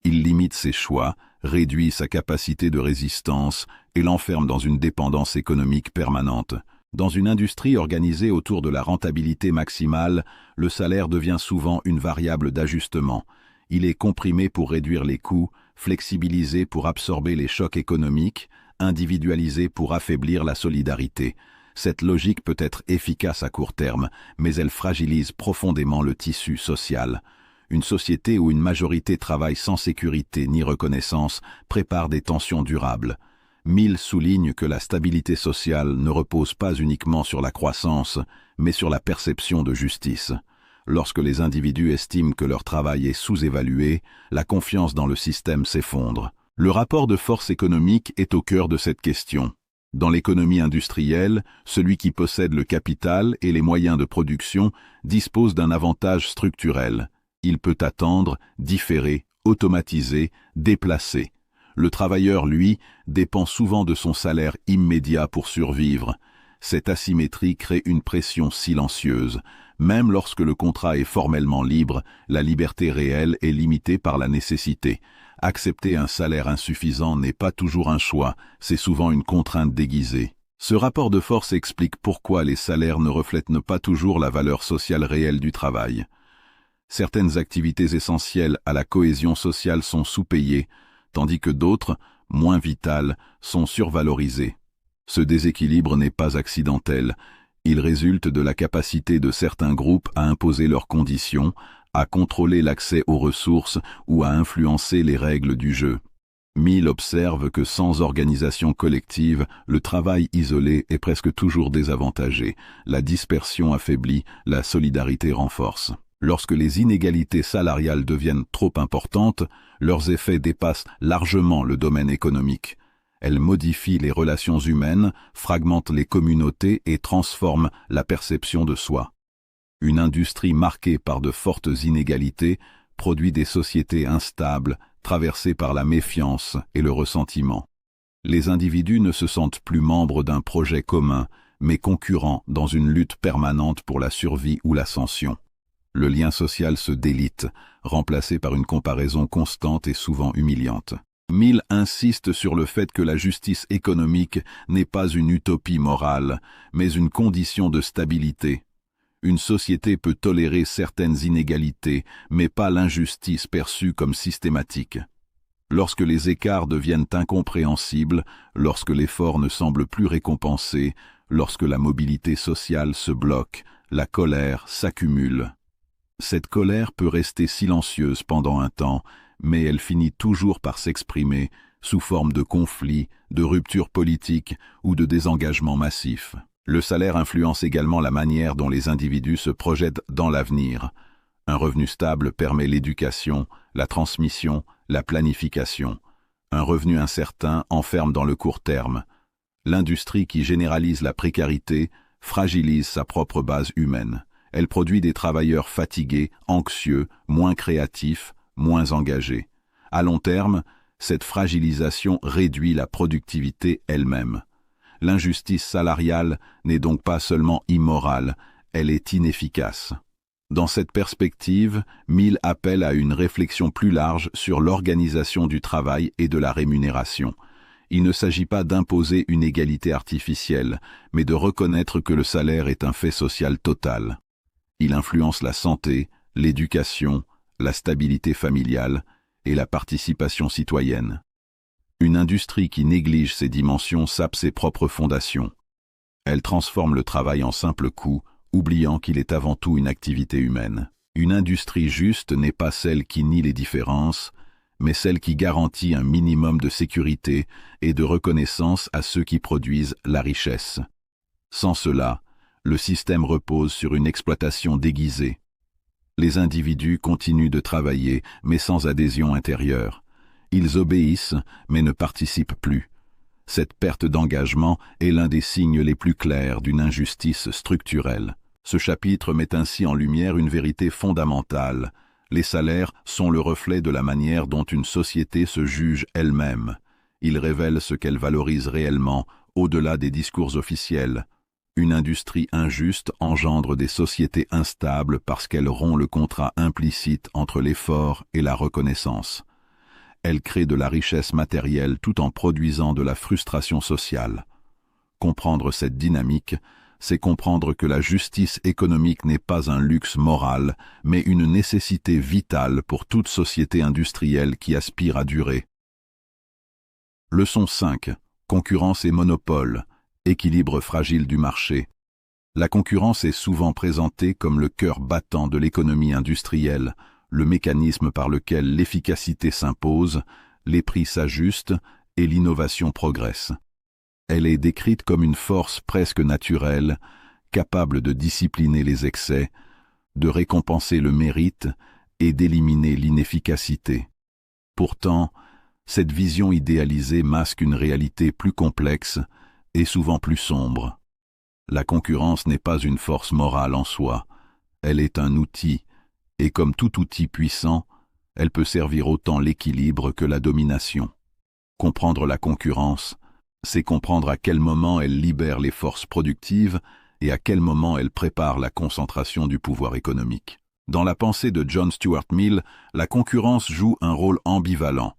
Il limite ses choix, réduit sa capacité de résistance et l'enferme dans une dépendance économique permanente. Dans une industrie organisée autour de la rentabilité maximale, le salaire devient souvent une variable d'ajustement. Il est comprimé pour réduire les coûts, flexibilisé pour absorber les chocs économiques, individualisé pour affaiblir la solidarité. Cette logique peut être efficace à court terme, mais elle fragilise profondément le tissu social. Une société où une majorité travaille sans sécurité ni reconnaissance prépare des tensions durables. Mill souligne que la stabilité sociale ne repose pas uniquement sur la croissance, mais sur la perception de justice. Lorsque les individus estiment que leur travail est sous-évalué, la confiance dans le système s'effondre. Le rapport de force économique est au cœur de cette question. Dans l'économie industrielle, celui qui possède le capital et les moyens de production dispose d'un avantage structurel. Il peut attendre, différer, automatiser, déplacer. Le travailleur, lui, dépend souvent de son salaire immédiat pour survivre. Cette asymétrie crée une pression silencieuse. Même lorsque le contrat est formellement libre, la liberté réelle est limitée par la nécessité. Accepter un salaire insuffisant n'est pas toujours un choix, c'est souvent une contrainte déguisée. Ce rapport de force explique pourquoi les salaires ne reflètent pas toujours la valeur sociale réelle du travail. Certaines activités essentielles à la cohésion sociale sont sous-payées, tandis que d'autres, moins vitales, sont survalorisées. Ce déséquilibre n'est pas accidentel. Il résulte de la capacité de certains groupes à imposer leurs conditions, à contrôler l'accès aux ressources ou à influencer les règles du jeu. Mill observe que sans organisation collective, le travail isolé est presque toujours désavantagé. La dispersion affaiblit, la solidarité renforce. Lorsque les inégalités salariales deviennent trop importantes, leurs effets dépassent largement le domaine économique. Elles modifient les relations humaines, fragmentent les communautés et transforment la perception de soi. Une industrie marquée par de fortes inégalités produit des sociétés instables, traversées par la méfiance et le ressentiment. Les individus ne se sentent plus membres d'un projet commun, mais concurrents dans une lutte permanente pour la survie ou l'ascension. Le lien social se délite, remplacé par une comparaison constante et souvent humiliante. Mill insiste sur le fait que la justice économique n'est pas une utopie morale, mais une condition de stabilité. Une société peut tolérer certaines inégalités, mais pas l'injustice perçue comme systématique. Lorsque les écarts deviennent incompréhensibles, lorsque l'effort ne semble plus récompensé, lorsque la mobilité sociale se bloque, la colère s'accumule. Cette colère peut rester silencieuse pendant un temps, mais elle finit toujours par s'exprimer sous forme de conflits, de ruptures politiques ou de désengagement massif. Le salaire influence également la manière dont les individus se projettent dans l'avenir. Un revenu stable permet l'éducation, la transmission, la planification. Un revenu incertain enferme dans le court terme. L'industrie qui généralise la précarité fragilise sa propre base humaine. Elle produit des travailleurs fatigués, anxieux, moins créatifs, moins engagés. À long terme, cette fragilisation réduit la productivité elle-même. L'injustice salariale n'est donc pas seulement immorale, elle est inefficace. Dans cette perspective, Mill appelle à une réflexion plus large sur l'organisation du travail et de la rémunération. Il ne s'agit pas d'imposer une égalité artificielle, mais de reconnaître que le salaire est un fait social total. Il influence la santé, l'éducation, la stabilité familiale et la participation citoyenne. Une industrie qui néglige ces dimensions sape ses propres fondations. Elle transforme le travail en simple coût, oubliant qu'il est avant tout une activité humaine. Une industrie juste n'est pas celle qui nie les différences, mais celle qui garantit un minimum de sécurité et de reconnaissance à ceux qui produisent la richesse. Sans cela, le système repose sur une exploitation déguisée. Les individus continuent de travailler, mais sans adhésion intérieure. Ils obéissent, mais ne participent plus. Cette perte d'engagement est l'un des signes les plus clairs d'une injustice structurelle. Ce chapitre met ainsi en lumière une vérité fondamentale. Les salaires sont le reflet de la manière dont une société se juge elle-même. Il révèle ce qu'elle valorise réellement, au-delà des discours officiels. Une industrie injuste engendre des sociétés instables parce qu'elle rompt le contrat implicite entre l'effort et la reconnaissance. Elle crée de la richesse matérielle tout en produisant de la frustration sociale. Comprendre cette dynamique, c'est comprendre que la justice économique n'est pas un luxe moral, mais une nécessité vitale pour toute société industrielle qui aspire à durer. Leçon 5. Concurrence et monopole. Équilibre fragile du marché. La concurrence est souvent présentée comme le cœur battant de l'économie industrielle, le mécanisme par lequel l'efficacité s'impose, les prix s'ajustent et l'innovation progresse. Elle est décrite comme une force presque naturelle, capable de discipliner les excès, de récompenser le mérite et d'éliminer l'inefficacité. Pourtant, cette vision idéalisée masque une réalité plus complexe et souvent plus sombre. La concurrence n'est pas une force morale en soi, elle est un outil, et comme tout outil puissant, elle peut servir autant l'équilibre que la domination. Comprendre la concurrence, c'est comprendre à quel moment elle libère les forces productives et à quel moment elle prépare la concentration du pouvoir économique. Dans la pensée de John Stuart Mill, la concurrence joue un rôle ambivalent.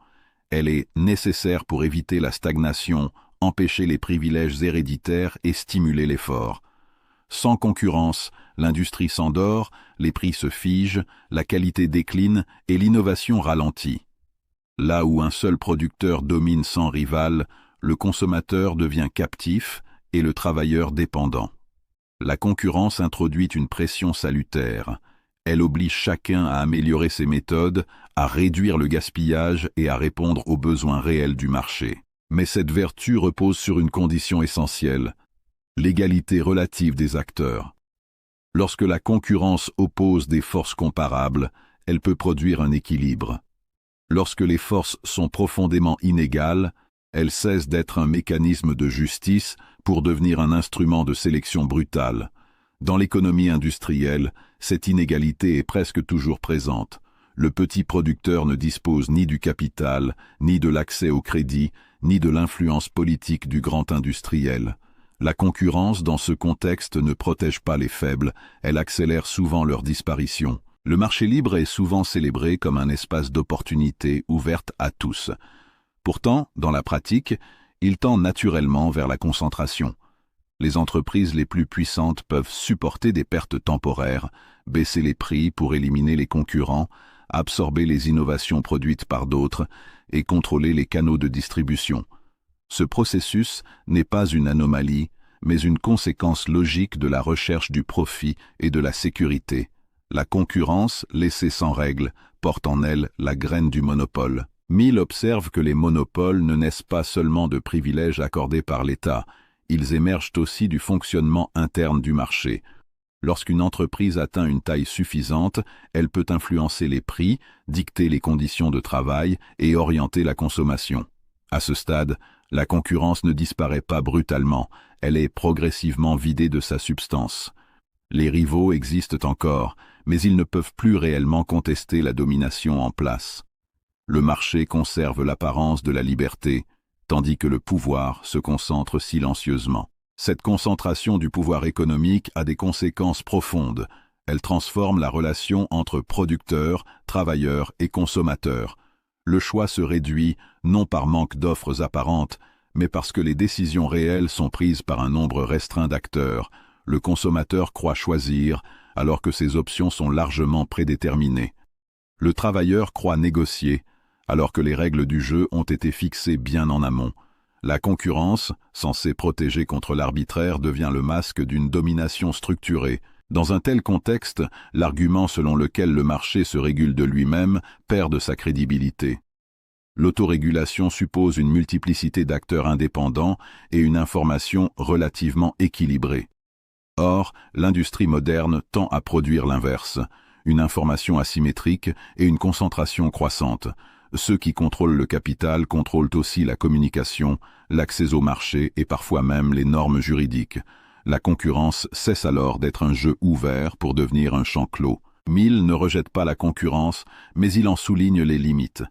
Elle est nécessaire pour éviter la stagnation, empêcher les privilèges héréditaires et stimuler l'effort. Sans concurrence, l'industrie s'endort, les prix se figent, la qualité décline et l'innovation ralentit. Là où un seul producteur domine sans rival, le consommateur devient captif et le travailleur dépendant. La concurrence introduit une pression salutaire. Elle oblige chacun à améliorer ses méthodes, à réduire le gaspillage et à répondre aux besoins réels du marché. Mais cette vertu repose sur une condition essentielle, l'égalité relative des acteurs. Lorsque la concurrence oppose des forces comparables, elle peut produire un équilibre. Lorsque les forces sont profondément inégales, elle cesse d'être un mécanisme de justice pour devenir un instrument de sélection brutale. Dans l'économie industrielle, cette inégalité est presque toujours présente. Le petit producteur ne dispose ni du capital, ni de l'accès au crédit, ni de l'influence politique du grand industriel. La concurrence, dans ce contexte, ne protège pas les faibles, elle accélère souvent leur disparition. Le marché libre est souvent célébré comme un espace d'opportunité ouverte à tous. Pourtant, dans la pratique, il tend naturellement vers la concentration. Les entreprises les plus puissantes peuvent supporter des pertes temporaires, baisser les prix pour éliminer les concurrents, absorber les innovations produites par d'autres et contrôler les canaux de distribution. Ce processus n'est pas une anomalie, mais une conséquence logique de la recherche du profit et de la sécurité. La concurrence, laissée sans règle, porte en elle la graine du monopole. Mill observe que les monopoles ne naissent pas seulement de privilèges accordés par l'État, ils émergent aussi du fonctionnement interne du marché. Lorsqu'une entreprise atteint une taille suffisante, elle peut influencer les prix, dicter les conditions de travail et orienter la consommation. À ce stade, la concurrence ne disparaît pas brutalement, elle est progressivement vidée de sa substance. Les rivaux existent encore, mais ils ne peuvent plus réellement contester la domination en place. Le marché conserve l'apparence de la liberté, tandis que le pouvoir se concentre silencieusement. Cette concentration du pouvoir économique a des conséquences profondes. Elle transforme la relation entre producteurs, travailleurs et consommateurs. Le choix se réduit, non par manque d'offres apparentes, mais parce que les décisions réelles sont prises par un nombre restreint d'acteurs. Le consommateur croit choisir, alors que ses options sont largement prédéterminées. Le travailleur croit négocier, alors que les règles du jeu ont été fixées bien en amont. La concurrence, censée protéger contre l'arbitraire, devient le masque d'une domination structurée. Dans un tel contexte, l'argument selon lequel le marché se régule de lui-même perd de sa crédibilité. L'autorégulation suppose une multiplicité d'acteurs indépendants et une information relativement équilibrée. Or, l'industrie moderne tend à produire l'inverse, une information asymétrique et une concentration croissante. Ceux qui contrôlent le capital contrôlent aussi la communication, l'accès au marché et parfois même les normes juridiques. La concurrence cesse alors d'être un jeu ouvert pour devenir un champ clos. Mill ne rejette pas la concurrence, mais il en souligne les limites.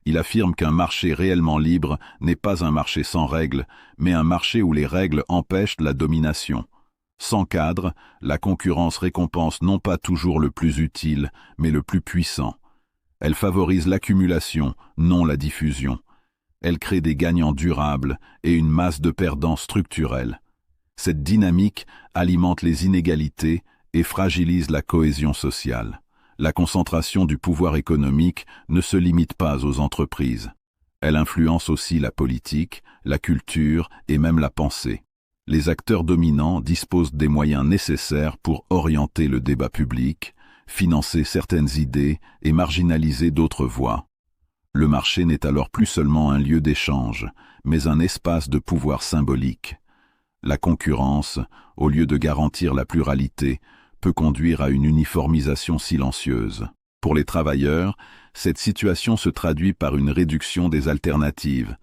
Il affirme qu'un marché réellement libre n'est pas un marché sans règles, mais un marché où les règles empêchent la domination. Sans cadre, la concurrence récompense non pas toujours le plus utile, mais le plus puissant. Elle favorise l'accumulation, non la diffusion. Elle crée des gagnants durables et une masse de perdants structurels. Cette dynamique alimente les inégalités et fragilise la cohésion sociale. La concentration du pouvoir économique ne se limite pas aux entreprises. Elle influence aussi la politique, la culture et même la pensée. Les acteurs dominants disposent des moyens nécessaires pour orienter le débat public, financer certaines idées et marginaliser d'autres voix. Le marché n'est alors plus seulement un lieu d'échange, mais un espace de pouvoir symbolique. La concurrence, au lieu de garantir la pluralité, peut conduire à une uniformisation silencieuse. Pour les travailleurs, cette situation se traduit par une réduction des alternatives.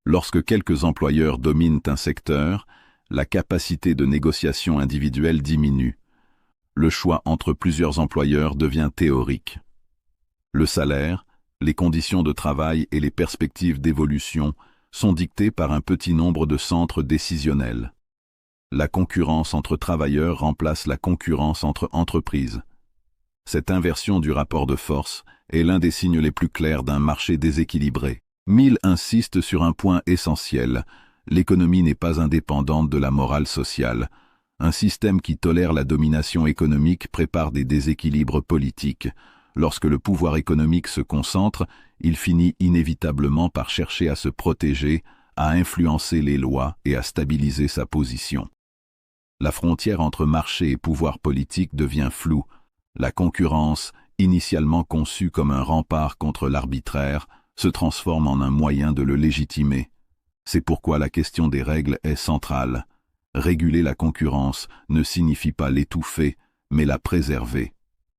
Lorsque quelques employeurs dominent un secteur, la capacité de négociation individuelle diminue. Le choix entre plusieurs employeurs devient théorique. Le salaire, les conditions de travail et les perspectives d'évolution sont dictées par un petit nombre de centres décisionnels. La concurrence entre travailleurs remplace la concurrence entre entreprises. Cette inversion du rapport de force est l'un des signes les plus clairs d'un marché déséquilibré. Mill insiste sur un point essentiel: l'économie n'est pas indépendante de la morale sociale. Un système qui tolère la domination économique prépare des déséquilibres politiques. Lorsque le pouvoir économique se concentre, il finit inévitablement par chercher à se protéger, à influencer les lois et à stabiliser sa position. La frontière entre marché et pouvoir politique devient floue. La concurrence, initialement conçue comme un rempart contre l'arbitraire, se transforme en un moyen de le légitimer. C'est pourquoi la question des règles est centrale. Réguler la concurrence ne signifie pas l'étouffer, mais la préserver.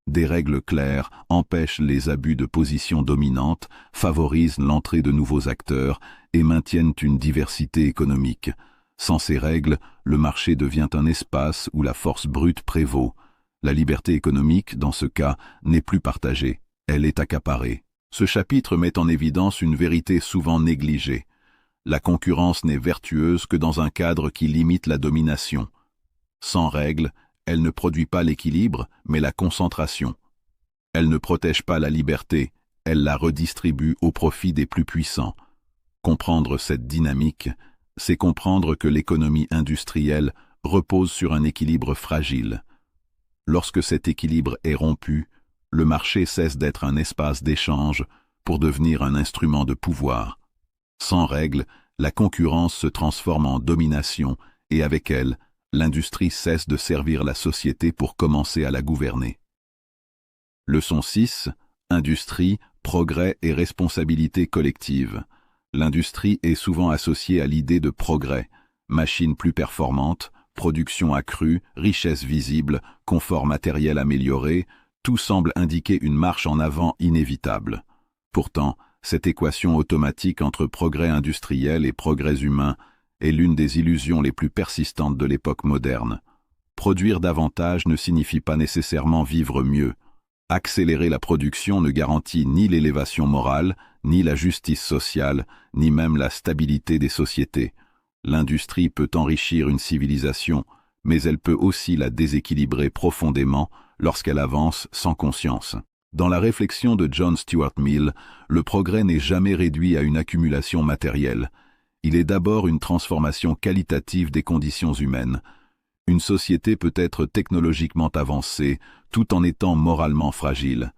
Des règles claires empêchent les abus de position dominante, favorisent l'entrée de nouveaux acteurs et maintiennent une diversité économique. Sans ces règles, le marché devient un espace où la force brute prévaut. La liberté économique, dans ce cas, n'est plus partagée, elle est accaparée. Ce chapitre met en évidence une vérité souvent négligée. La concurrence n'est vertueuse que dans un cadre qui limite la domination. Sans règles, elle ne produit pas l'équilibre, mais la concentration. Elle ne protège pas la liberté, elle la redistribue au profit des plus puissants. Comprendre cette dynamique, c'est comprendre que l'économie industrielle repose sur un équilibre fragile. Lorsque cet équilibre est rompu, le marché cesse d'être un espace d'échange pour devenir un instrument de pouvoir. Sans règles, la concurrence se transforme en domination et avec elle, l'industrie cesse de servir la société pour commencer à la gouverner. Leçon 6. Industrie, progrès et responsabilité collective. L'industrie est souvent associée à l'idée de progrès. Machines plus performantes, production accrue, richesse visible, confort matériel amélioré, tout semble indiquer une marche en avant inévitable. Pourtant, cette équation automatique entre progrès industriel et progrès humain est l'une des illusions les plus persistantes de l'époque moderne. Produire davantage ne signifie pas nécessairement vivre mieux. Accélérer la production ne garantit ni l'élévation morale, ni la justice sociale, ni même la stabilité des sociétés. L'industrie peut enrichir une civilisation, mais elle peut aussi la déséquilibrer profondément lorsqu'elle avance sans conscience. Dans la réflexion de John Stuart Mill, le progrès n'est jamais réduit à une accumulation matérielle. Il est d'abord une transformation qualitative des conditions humaines. Une société peut être technologiquement avancée tout en étant moralement fragile.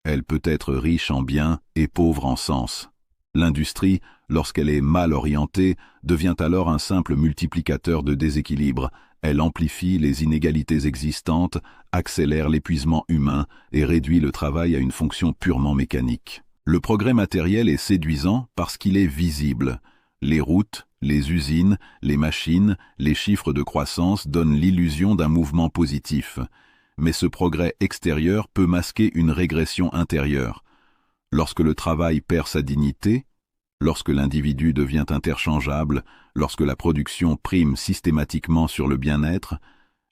Elle peut être riche en biens et pauvre en sens. L'industrie, lorsqu'elle est mal orientée, devient alors un simple multiplicateur de déséquilibre. Elle amplifie les inégalités existantes, accélère l'épuisement humain et réduit le travail à une fonction purement mécanique. Le progrès matériel est séduisant parce qu'il est visible. Les routes, les usines, les machines, les chiffres de croissance donnent l'illusion d'un mouvement positif. Mais ce progrès extérieur peut masquer une régression intérieure. Lorsque le travail perd sa dignité, lorsque l'individu devient interchangeable, lorsque la production prime systématiquement sur le bien-être,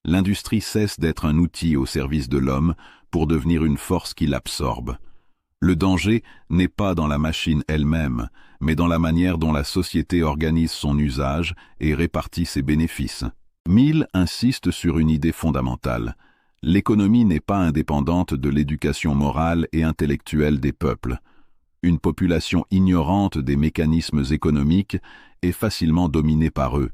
l'industrie cesse d'être un outil au service de l'homme pour devenir une force qui l'absorbe. Le danger n'est pas dans la machine elle-même, mais dans la manière dont la société organise son usage et répartit ses bénéfices. Mill insiste sur une idée fondamentale. L'économie n'est pas indépendante de l'éducation morale et intellectuelle des peuples. Une population ignorante des mécanismes économiques est facilement dominée par eux.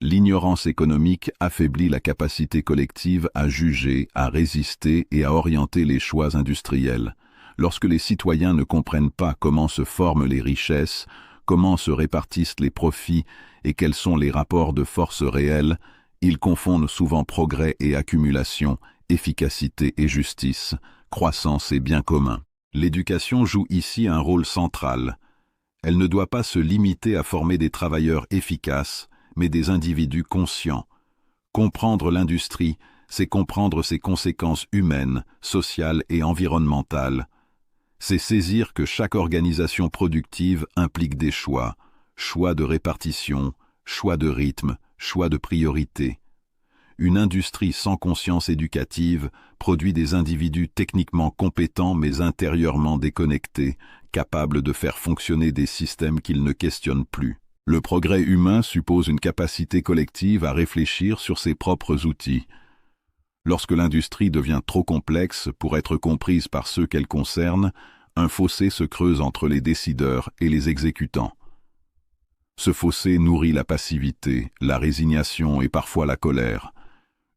L'ignorance économique affaiblit la capacité collective à juger, à résister et à orienter les choix industriels. Lorsque les citoyens ne comprennent pas comment se forment les richesses, comment se répartissent les profits et quels sont les rapports de force réels, ils confondent souvent progrès et accumulation, efficacité et justice, croissance et bien commun. L'éducation joue ici un rôle central. Elle ne doit pas se limiter à former des travailleurs efficaces, mais des individus conscients. Comprendre l'industrie, c'est comprendre ses conséquences humaines, sociales et environnementales. C'est saisir que chaque organisation productive implique des choix, choix de répartition, choix de rythme, choix de priorité. Une industrie sans conscience éducative produit des individus techniquement compétents mais intérieurement déconnectés, capables de faire fonctionner des systèmes qu'ils ne questionnent plus. Le progrès humain suppose une capacité collective à réfléchir sur ses propres outils. Lorsque l'industrie devient trop complexe pour être comprise par ceux qu'elle concerne, un fossé se creuse entre les décideurs et les exécutants. Ce fossé nourrit la passivité, la résignation et parfois la colère.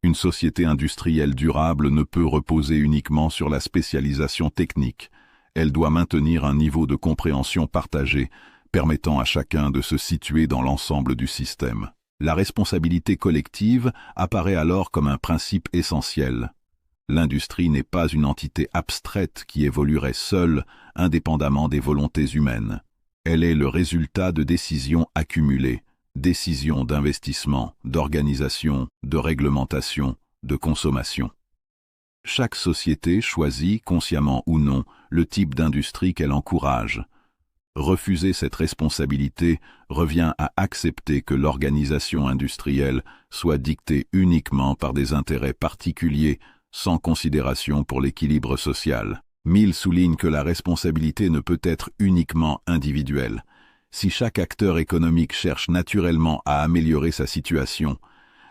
Une société industrielle durable ne peut reposer uniquement sur la spécialisation technique. Elle doit maintenir un niveau de compréhension partagé, permettant à chacun de se situer dans l'ensemble du système. La responsabilité collective apparaît alors comme un principe essentiel. L'industrie n'est pas une entité abstraite qui évoluerait seule, indépendamment des volontés humaines. Elle est le résultat de décisions accumulées, décisions d'investissement, d'organisation, de réglementation, de consommation. Chaque société choisit, consciemment ou non, le type d'industrie qu'elle encourage. Refuser cette responsabilité revient à accepter que l'organisation industrielle soit dictée uniquement par des intérêts particuliers, sans considération pour l'équilibre social. Mill souligne que la responsabilité ne peut être uniquement individuelle. Si chaque acteur économique cherche naturellement à améliorer sa situation,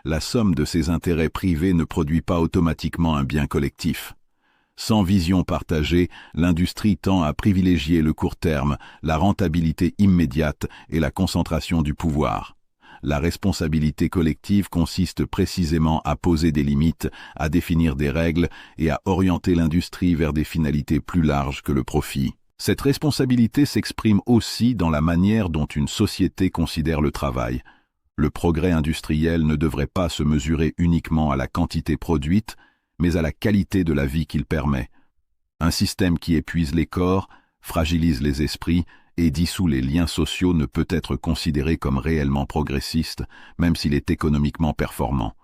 la somme de ses intérêts privés ne produit pas automatiquement un bien collectif. Sans vision partagée, l'industrie tend à privilégier le court terme, la rentabilité immédiate et la concentration du pouvoir. La responsabilité collective consiste précisément à poser des limites, à définir des règles et à orienter l'industrie vers des finalités plus larges que le profit. Cette responsabilité s'exprime aussi dans la manière dont une société considère le travail. Le progrès industriel ne devrait pas se mesurer uniquement à la quantité produite, mais à la qualité de la vie qu'il permet. Un système qui épuise les corps, fragilise les esprits et dissout les liens sociaux ne peut être considéré comme réellement progressiste, même s'il est économiquement performant.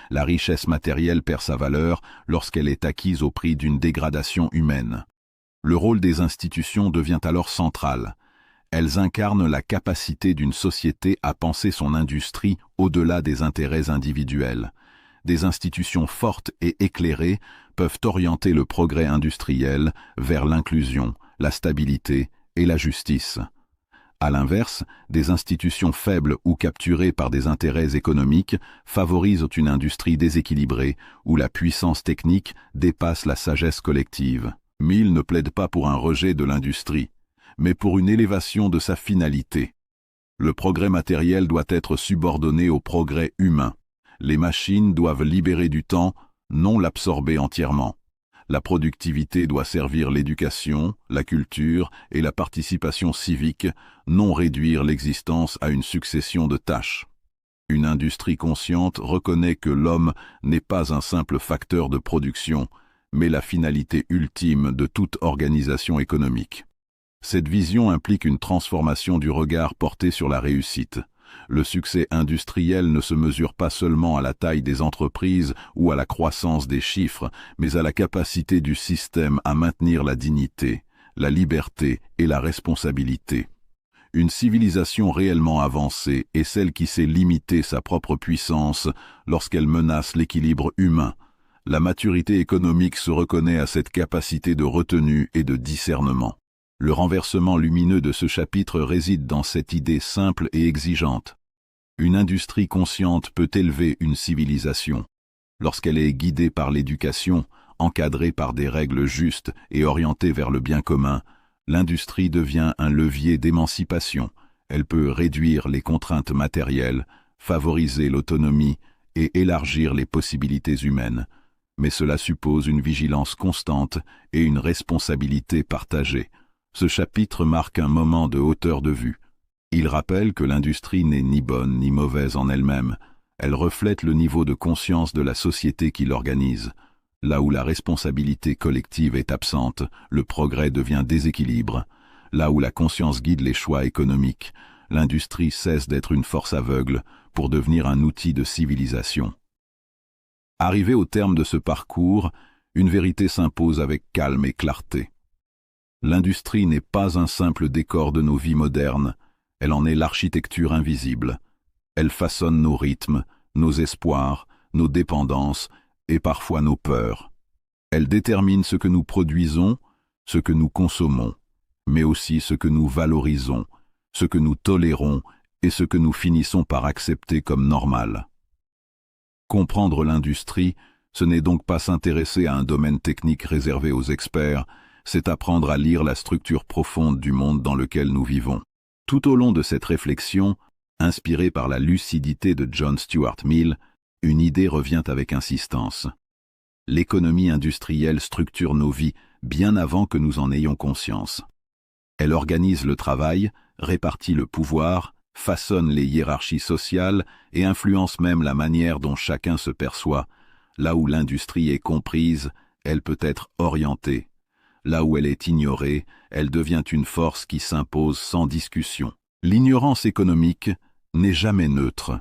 La richesse matérielle perd sa valeur lorsqu'elle est acquise au prix d'une dégradation humaine. Le rôle des institutions devient alors central. Elles incarnent la capacité d'une société à penser son industrie au-delà des intérêts individuels. Des institutions fortes et éclairées peuvent orienter le progrès industriel vers l'inclusion, la stabilité et la justice. À l'inverse, des institutions faibles ou capturées par des intérêts économiques favorisent une industrie déséquilibrée où la puissance technique dépasse la sagesse collective. Mill ne plaide pas pour un rejet de l'industrie, mais pour une élévation de sa finalité. Le progrès matériel doit être subordonné au progrès humain. Les machines doivent libérer du temps, non l'absorber entièrement. La productivité doit servir l'éducation, la culture et la participation civique, non réduire l'existence à une succession de tâches. Une industrie consciente reconnaît que l'homme n'est pas un simple facteur de production, mais la finalité ultime de toute organisation économique. Cette vision implique une transformation du regard porté sur la réussite. Le succès industriel ne se mesure pas seulement à la taille des entreprises ou à la croissance des chiffres, mais à la capacité du système à maintenir la dignité, la liberté et la responsabilité. Une civilisation réellement avancée est celle qui sait limiter sa propre puissance lorsqu'elle menace l'équilibre humain, La maturité économique se reconnaît à cette capacité de retenue et de discernement. Le renversement lumineux de ce chapitre réside dans cette idée simple et exigeante. Une industrie consciente peut élever une civilisation. Lorsqu'elle est guidée par l'éducation, encadrée par des règles justes et orientée vers le bien commun, l'industrie devient un levier d'émancipation. Elle peut réduire les contraintes matérielles, favoriser l'autonomie et élargir les possibilités humaines. Mais cela suppose une vigilance constante et une responsabilité partagée. Ce chapitre marque un moment de hauteur de vue. Il rappelle que l'industrie n'est ni bonne ni mauvaise en elle-même. Elle reflète le niveau de conscience de la société qui l'organise. Là où la responsabilité collective est absente, le progrès devient déséquilibre. Là où la conscience guide les choix économiques, l'industrie cesse d'être une force aveugle pour devenir un outil de civilisation. Arrivé au terme de ce parcours, une vérité s'impose avec calme et clarté. L'industrie n'est pas un simple décor de nos vies modernes, elle en est l'architecture invisible. Elle façonne nos rythmes, nos espoirs, nos dépendances et parfois nos peurs. Elle détermine ce que nous produisons, ce que nous consommons, mais aussi ce que nous valorisons, ce que nous tolérons et ce que nous finissons par accepter comme normal. Comprendre l'industrie, ce n'est donc pas s'intéresser à un domaine technique réservé aux experts, c'est apprendre à lire la structure profonde du monde dans lequel nous vivons. Tout au long de cette réflexion, inspirée par la lucidité de John Stuart Mill, une idée revient avec insistance. L'économie industrielle structure nos vies bien avant que nous en ayons conscience. Elle organise le travail, répartit le pouvoir, façonne les hiérarchies sociales et influence même la manière dont chacun se perçoit. Là où l'industrie est comprise, elle peut être orientée. Là où elle est ignorée, elle devient une force qui s'impose sans discussion. L'ignorance économique n'est jamais neutre.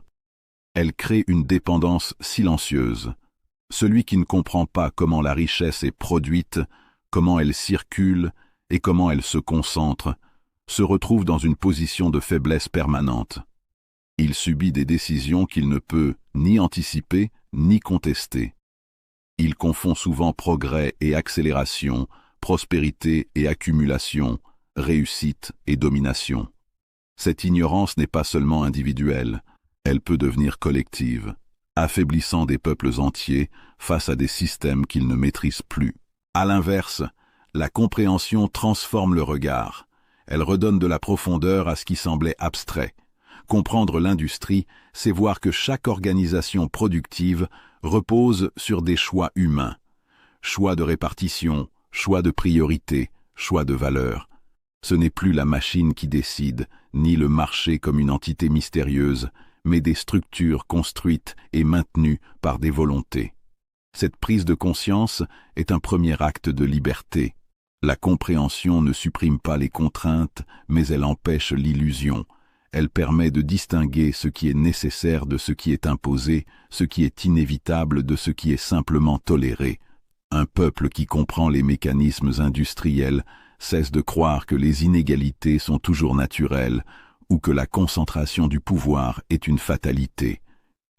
Elle crée une dépendance silencieuse. Celui qui ne comprend pas comment la richesse est produite, comment elle circule et comment elle se concentre, se retrouve dans une position de faiblesse permanente. Il subit des décisions qu'il ne peut ni anticiper ni contester. Il confond souvent progrès et accélération, prospérité et accumulation, réussite et domination. Cette ignorance n'est pas seulement individuelle, elle peut devenir collective, affaiblissant des peuples entiers face à des systèmes qu'ils ne maîtrisent plus. À l'inverse, la compréhension transforme le regard. Elle redonne de la profondeur à ce qui semblait abstrait. Comprendre l'industrie, c'est voir que chaque organisation productive repose sur des choix humains. Choix de répartition, choix de priorité, choix de valeur. Ce n'est plus la machine qui décide, ni le marché comme une entité mystérieuse, mais des structures construites et maintenues par des volontés. Cette prise de conscience est un premier acte de liberté. La compréhension ne supprime pas les contraintes, mais elle empêche l'illusion. Elle permet de distinguer ce qui est nécessaire de ce qui est imposé, ce qui est inévitable de ce qui est simplement toléré. Un peuple qui comprend les mécanismes industriels cesse de croire que les inégalités sont toujours naturelles ou que la concentration du pouvoir est une fatalité.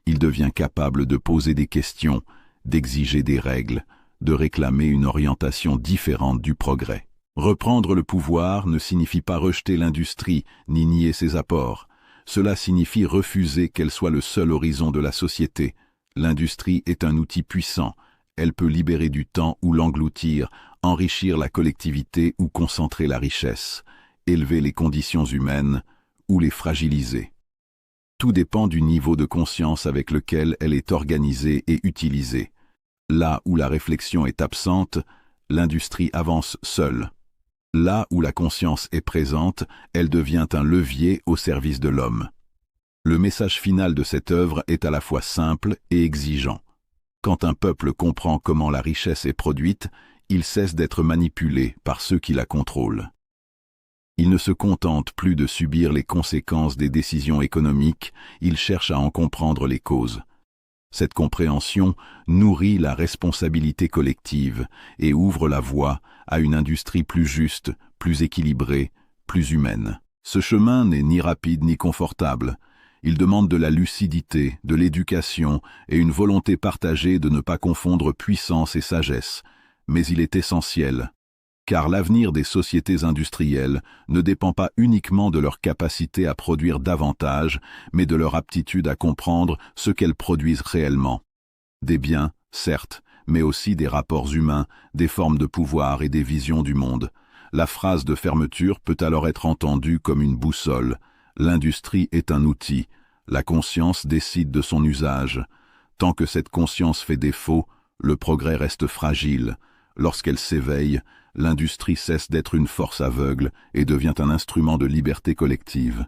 Il devient capable de poser des questions, d'exiger des règles, de réclamer une orientation différente du progrès. Reprendre le pouvoir ne signifie pas rejeter l'industrie ni nier ses apports. Cela signifie refuser qu'elle soit le seul horizon de la société. L'industrie est un outil puissant. Elle peut libérer du temps ou l'engloutir, enrichir la collectivité ou concentrer la richesse, élever les conditions humaines ou les fragiliser. Tout dépend du niveau de conscience avec lequel elle est organisée et utilisée. Là où la réflexion est absente, l'industrie avance seule. Là où la conscience est présente, elle devient un levier au service de l'homme. Le message final de cette œuvre est à la fois simple et exigeant. Quand un peuple comprend comment la richesse est produite, il cesse d'être manipulé par ceux qui la contrôlent. Il ne se contente plus de subir les conséquences des décisions économiques, il cherche à en comprendre les causes. Cette compréhension nourrit la responsabilité collective et ouvre la voie à une industrie plus juste, plus équilibrée, plus humaine. Ce chemin n'est ni rapide ni confortable. Il demande de la lucidité, de l'éducation et une volonté partagée de ne pas confondre puissance et sagesse. Mais il est essentiel, car l'avenir des sociétés industrielles ne dépend pas uniquement de leur capacité à produire davantage, mais de leur aptitude à comprendre ce qu'elles produisent réellement. Des biens, certes, mais aussi des rapports humains, des formes de pouvoir et des visions du monde. La phrase de fermeture peut alors être entendue comme une boussole. L'industrie est un outil. La conscience décide de son usage. Tant que cette conscience fait défaut, le progrès reste fragile. Lorsqu'elle s'éveille, l'industrie cesse d'être une force aveugle et devient un instrument de liberté collective.